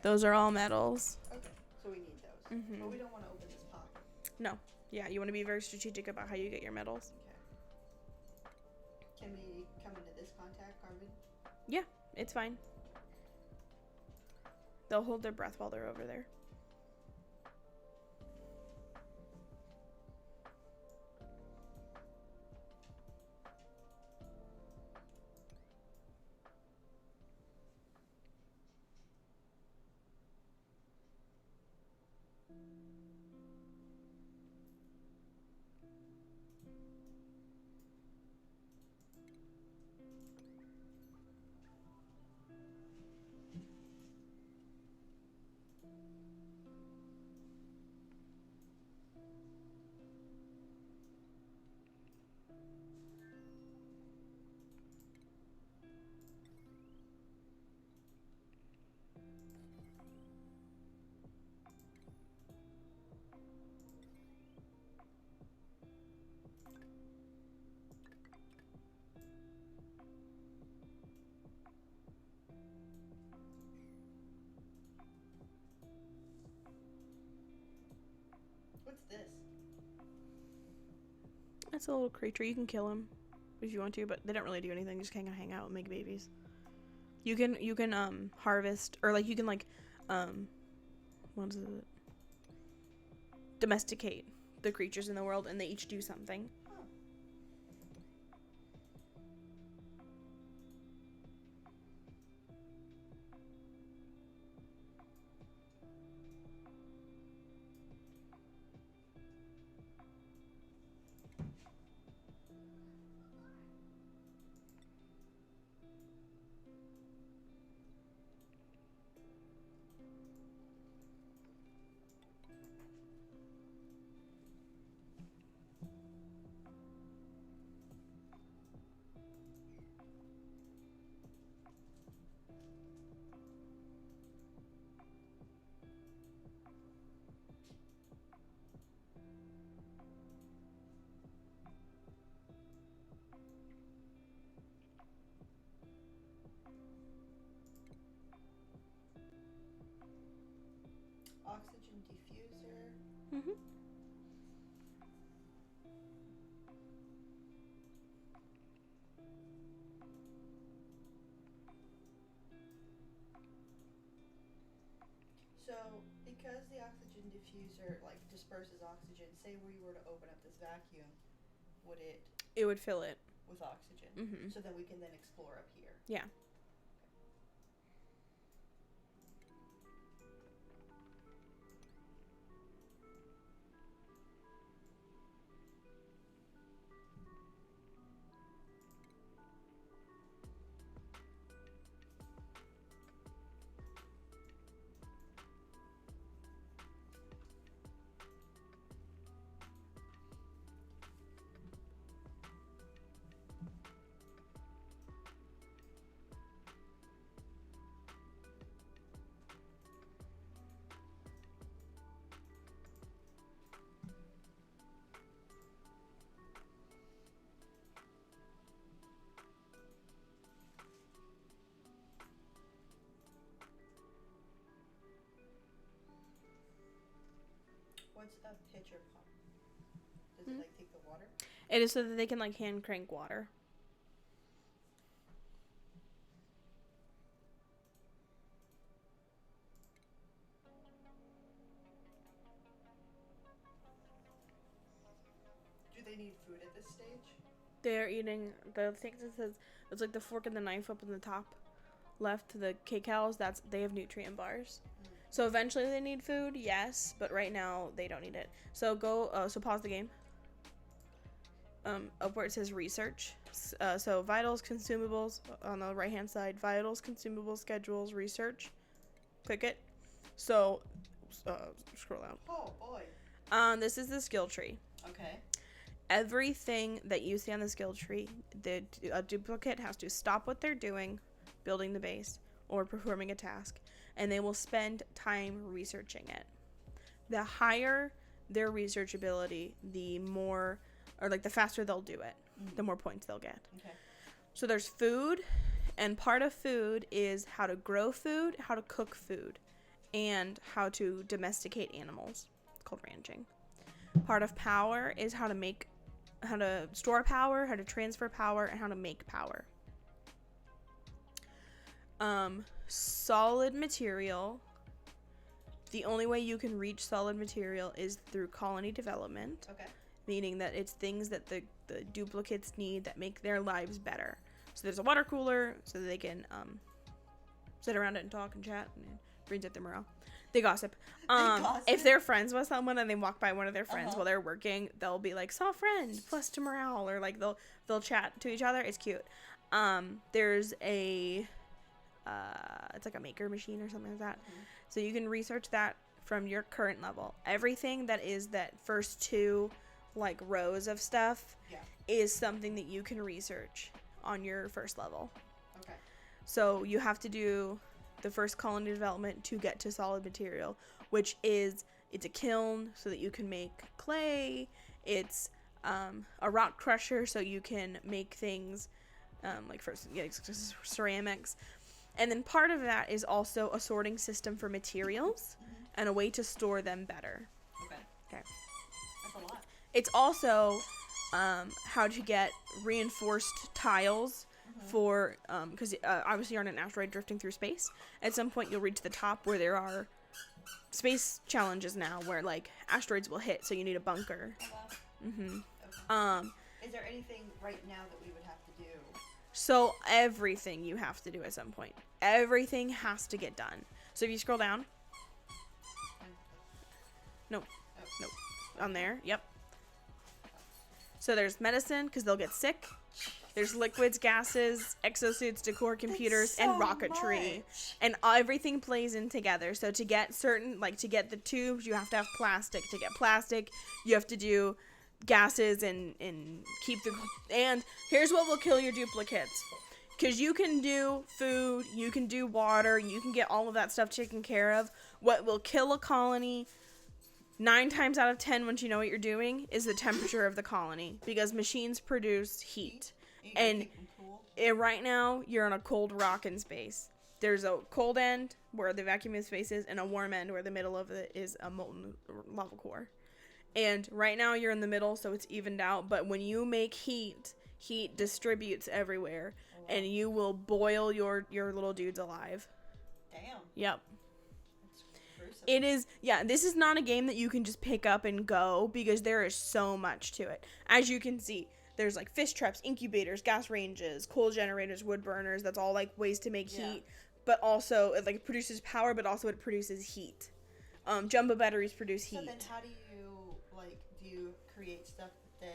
Those are all metals. Okay, so we need those. Mhm. But we don't want to open this pot. No. Yeah, you want to be very strategic about how you get your metals. Okay. Can we come into this contact, Carmen? Yeah, it's fine. They'll hold their breath while they're over there. What's this? That's a little creature. You can kill him if you want to, but they don't really do anything. Just kind of hang out and make babies. You can harvest, or like you can like what is it? Domesticate the creatures in the world, and they each do something. Oh. Oxygen diffuser. Mhm. So, because the oxygen diffuser like disperses oxygen, say we were to open up this vacuum, would it It would fill it. with oxygen? Mhm. So that we can then explore up here. Yeah. What's a pitcher pump? Does it like take the water? It is so that they can like hand crank water. Do they need food at this stage? They're eating the thing that says it's like the fork and the knife up in the top left. The K-Cows, they have nutrient bars. So eventually they need food, yes, but right now they don't need it. So so pause the game. Up where it says research. So vitals, consumables on the right hand side. Vitals, consumables, schedules, research. Click it. So scroll out. Oh boy. This is the skill tree. Okay. everything that you see on the skill tree, a duplicate has to stop what they're doing, building the base, or performing a task, and they will spend time researching it. The higher their research ability, the more, or like the faster they'll do it, the more points they'll get. Okay. So there's food, and part of food is how to grow food, how to cook food, and how to domesticate animals. It's called ranching. Part of power is how to store power, how to transfer power, and how to make power. Solid material. The only way you can reach solid material is through colony development. Okay. Meaning that it's things that the duplicates need that make their lives better. So there's a water cooler so that they can sit around it and talk and chat, and it brings up their morale. They gossip. If they're friends with someone and they walk by one of their friends while they're working, they'll be like, saw a friend, plus to morale, or like they'll chat to each other. It's cute. There's a it's like a maker machine or something like that. So you can research that from your current level. Everything that is that first two like rows of stuff is something that you can research on your first level. Okay. So you have to do the first colony development to get to solid material, which is, it's a kiln so that you can make clay. It's a rock crusher so you can make things like first ceramics. And then part of that is also a sorting system for materials and a way to store them better. Okay. Okay. That's a lot. It's also how to get reinforced tiles for, because obviously you're on an asteroid drifting through space. At some point you'll reach the top where there are space challenges now where like asteroids will hit, so you need a bunker. Okay. Is there anything right now that we would have to do? So everything you have to do at some point. Everything has to get done. So if you scroll down. No. On there. Yep. So there's medicine, because they'll get sick. There's liquids, gases, exosuits, decor, computers, and rocketry. And everything plays in together. So to get to get the tubes, you have to have plastic. To get plastic, you have to do gases and keep the... And here's what will kill your duplicates. Because you can do food, you can do water, you can get all of that stuff taken care of. What will kill a colony 9 times out of 10, once you know what you're doing, is the temperature of the colony. Because machines produce heat. And right now, you're on a cold rock in space. There's a cold end where the vacuum of space is, and a warm end where the middle of it is a molten lava core. And right now, you're in the middle, so it's evened out. But when you make heat distributes everywhere. And you will boil your little dudes alive. Damn. Yep. That's gruesome. It is, this is not a game that you can just pick up and go, because there is so much to it. As you can see, there's like fish traps, incubators, gas ranges, coal generators, wood burners. That's all like ways to make heat. But also, it like produces power, but also it produces heat. Jumbo batteries produce heat. So then how do you create stuff then?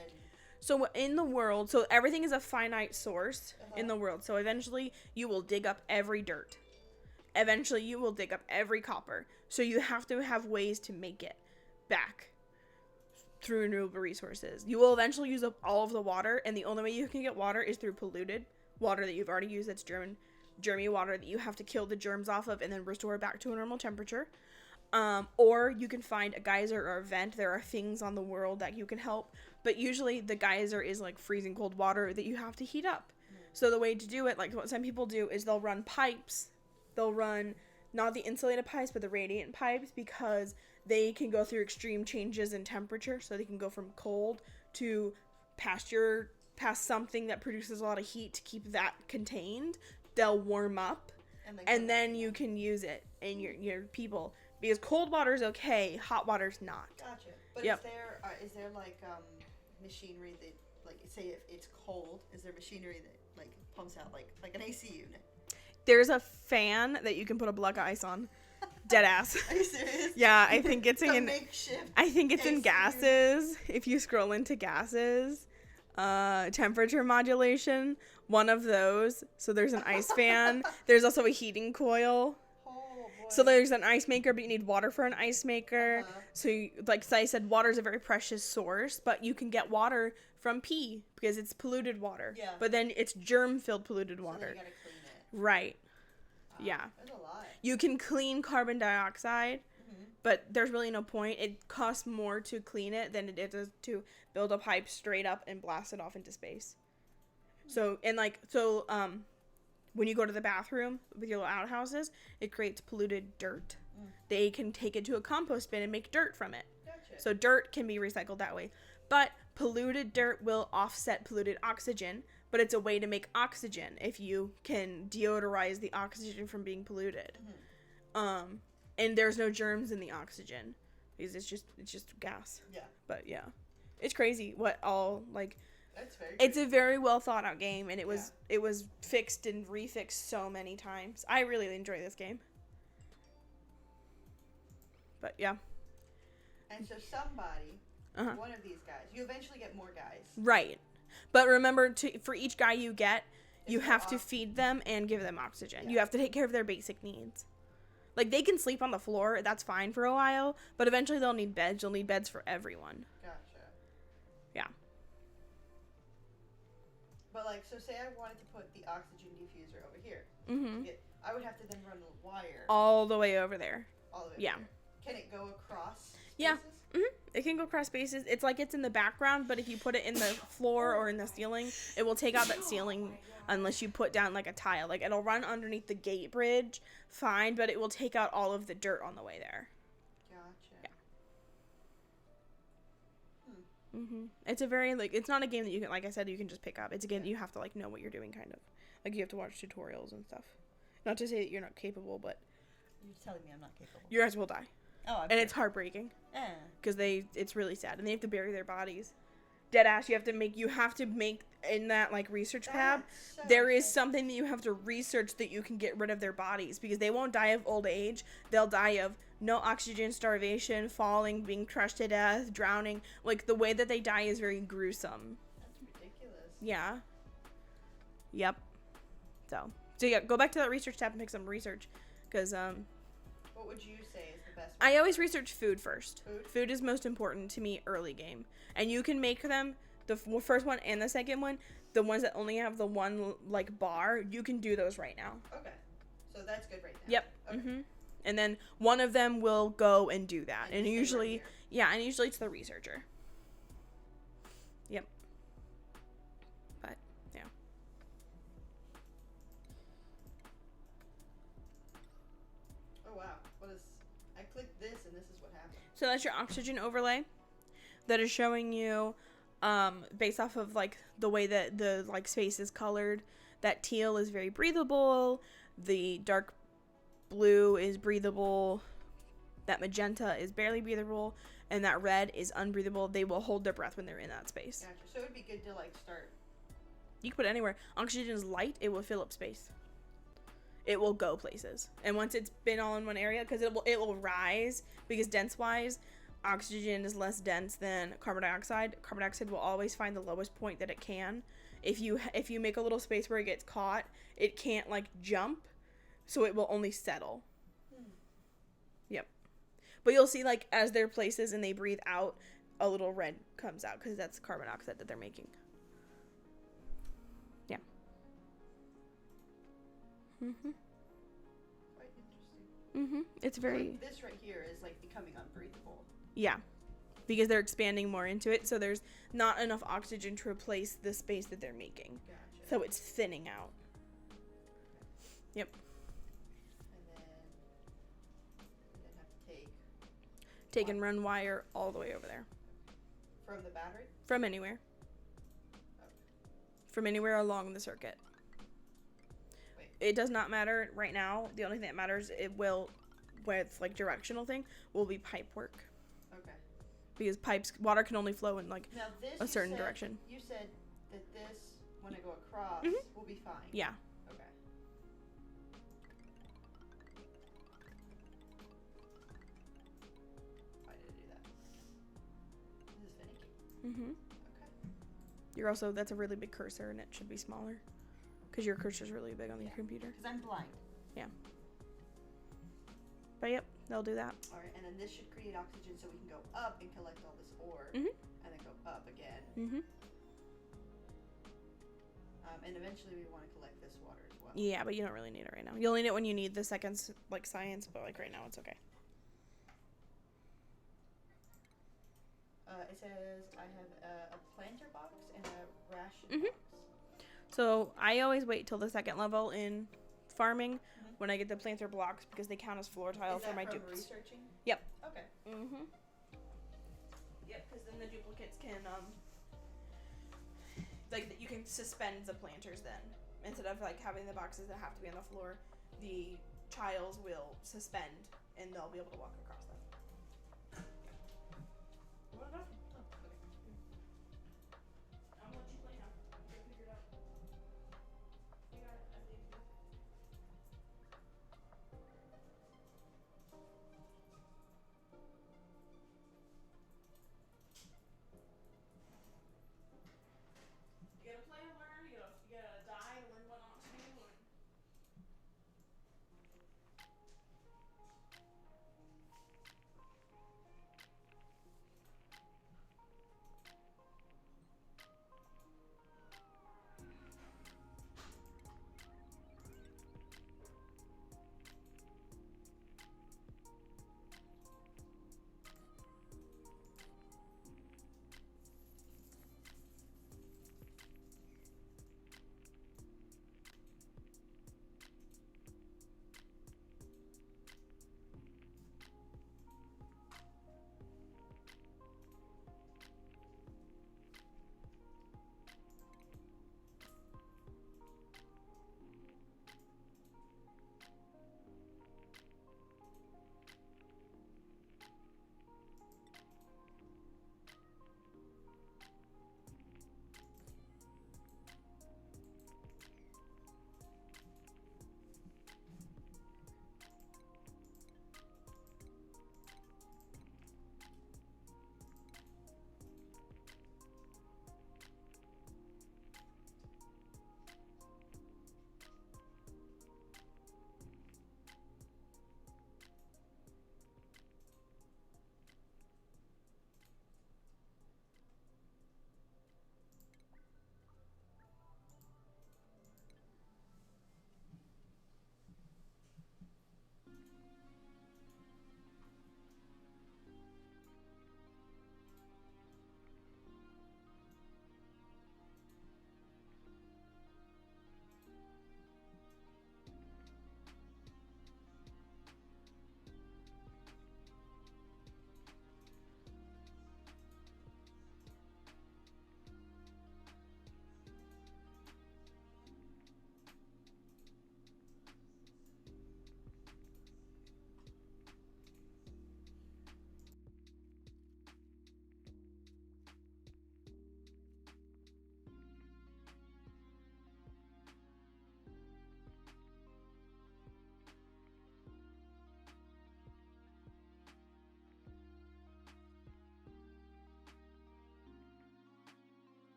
So in the world, so everything is a finite source in the world. So eventually you will dig up every dirt. Eventually you will dig up every copper. So you have to have ways to make it back through renewable resources. You will eventually use up all of the water, and the only way you can get water is through polluted water that you've already used. That's germy water that you have to kill the germs off of and then restore it back to a normal temperature. Or you can find a geyser or a vent. There are things on the world that you can help, but usually the geyser is like freezing cold water that you have to heat up. So the way to do it, like what some people do, is they'll run pipes. They'll run not the insulated pipes, but the radiant pipes, because they can go through extreme changes in temperature. So they can go from cold to past something that produces a lot of heat to keep that contained. They'll warm up, and then you can use it in your people. Because cold water is okay, hot water's not. Gotcha. But is there like machinery that, like, say if it's cold, is there machinery that like pumps out like an AC unit? There's a fan that you can put a block of ice on. Dead ass. Are you serious? Yeah, I think it's in gases. If you scroll into gases, temperature modulation, one of those. So there's an ice fan. There's also a heating coil. Oh. So there's an ice maker, but you need water for an ice maker. So, like I said, water is a very precious source, but you can get water from pee because it's polluted water. Yeah. But then it's germ-filled polluted So water. then you gotta clean it. Right. Yeah. That's a lot. You can clean carbon dioxide, but there's really no point. It costs more to clean it than it does to build a pipe straight up and blast it off into space. So, when you go to the bathroom with your little outhouses, it creates polluted dirt. They can take it to a compost bin and make dirt from it. Gotcha. So dirt can be recycled that way. But polluted dirt will offset polluted oxygen, but it's a way to make oxygen if you can deodorize the oxygen from being polluted. And there's no germs in the oxygen because it's just gas. Yeah. But yeah, it's crazy what all like. That's very. It's a very well thought out game, and it was fixed and refixed so many times. I really enjoy this game. But yeah. And so somebody, one of these guys, you eventually get more guys. Right. But remember, for each guy you get, you have to feed them and give them oxygen. Yeah. You have to take care of their basic needs. Like, they can sleep on the floor. That's fine for a while. But eventually they'll need beds. You'll need beds for everyone. Gotcha. Yeah. But, like, so say I wanted to put the oxygen diffuser over here. I would have to then run the wire. All the way over there. All the way yeah. over there. Can it go across spaces? Yeah. It can go across spaces. It's like it's in the background, but if you put it in the floor or in the ceiling, it will take out that ceiling unless you put down, like, a tile. Like, it'll run underneath the gate bridge, fine, but it will take out all of the dirt on the way there. Gotcha. Yeah. It's a very, like, it's not a game that you can, like I said, you can just pick up. It's a game that you have to, like, know what you're doing, kind of. Like, you have to watch tutorials and stuff. Not to say that you're not capable, but... You're telling me I'm not capable. Your guys will die. Oh, and it's heartbreaking. Because it's really sad. And they have to bury their bodies. Deadass, you have to make in that, like, research tab, there is something that you have to research that you can get rid of their bodies. Because they won't die of old age. They'll die of no oxygen, starvation, falling, being crushed to death, drowning. Like, the way that they die is very gruesome. That's ridiculous. Yeah. Yep. So yeah, go back to that research tab and pick some research. Because, what would you say is the best I always research food first. Food? Food is most important to me early game. And you can make them, the first one and the second one, the ones that only have the one, like, bar, you can do those right now. Okay. So that's good right now. Yep. Okay. And then one of them will go and do that. And stay usually, right yeah, and usually it's the researcher. Yep. But, yeah. Oh, wow. I clicked this and this is what happened. So that's your oxygen overlay that is showing you, based off of, like, the way that the, like, space is colored, that teal is very breathable, the dark blue is breathable, that magenta is barely breathable, and that red is unbreathable. They will hold their breath when they're in that space. Gotcha. So it would be good to, like, start. You can put it anywhere. Oxygen is light, it will fill up space. It will go places. And once it's been all in one area, because it will rise, because dense-wise, oxygen is less dense than carbon dioxide. Carbon dioxide will always find the lowest point that it can. If you make a little space where it gets caught, it can't, like, jump, so it will only settle. Yep. But you'll see, like, as they're places and they breathe out, a little red comes out, because that's carbon dioxide that they're making. Yeah. Quite interesting. It's very... Like, this right here is, like, becoming unbreathable. Yeah, because they're expanding more into it, so there's not enough oxygen to replace the space that they're making. Gotcha. So it's thinning out. Yep. And then have to Take and run wire all the way over there. from the battery? From anywhere. Okay. From anywhere along the circuit. Wait. It does not matter right now. The only thing that matters, it will, with, like, directional thing, will be pipe work. Okay. Because water can only flow in, like, Now this a certain direction. You said that this, when I go across, will be fine. Yeah. Okay. Why did I do that? This is finicky. Okay. You're also, that's a really big cursor, and it should be smaller. Because your cursor's really big on your computer. Because I'm blind. Yeah. But yep, they'll do that. Alright, and then this should create oxygen so we can go up and collect all this ore. Mhm. And then go up again. Mhm. And eventually we want to collect this water as well. Yeah, but you don't really need it right now. You'll need it when you need the second like science, but like right now it's okay. It says I have a planter box and a ration Mhm. box. So I always wait till the second level in farming when I get the planter blocks because they count as floor tile Is for that my from dupes. researching? Yep. Okay. Mhm. Yep, because then the duplicates can like you can suspend the planters then instead of like having the boxes that have to be on the floor. The tiles will suspend and they'll be able to walk across them.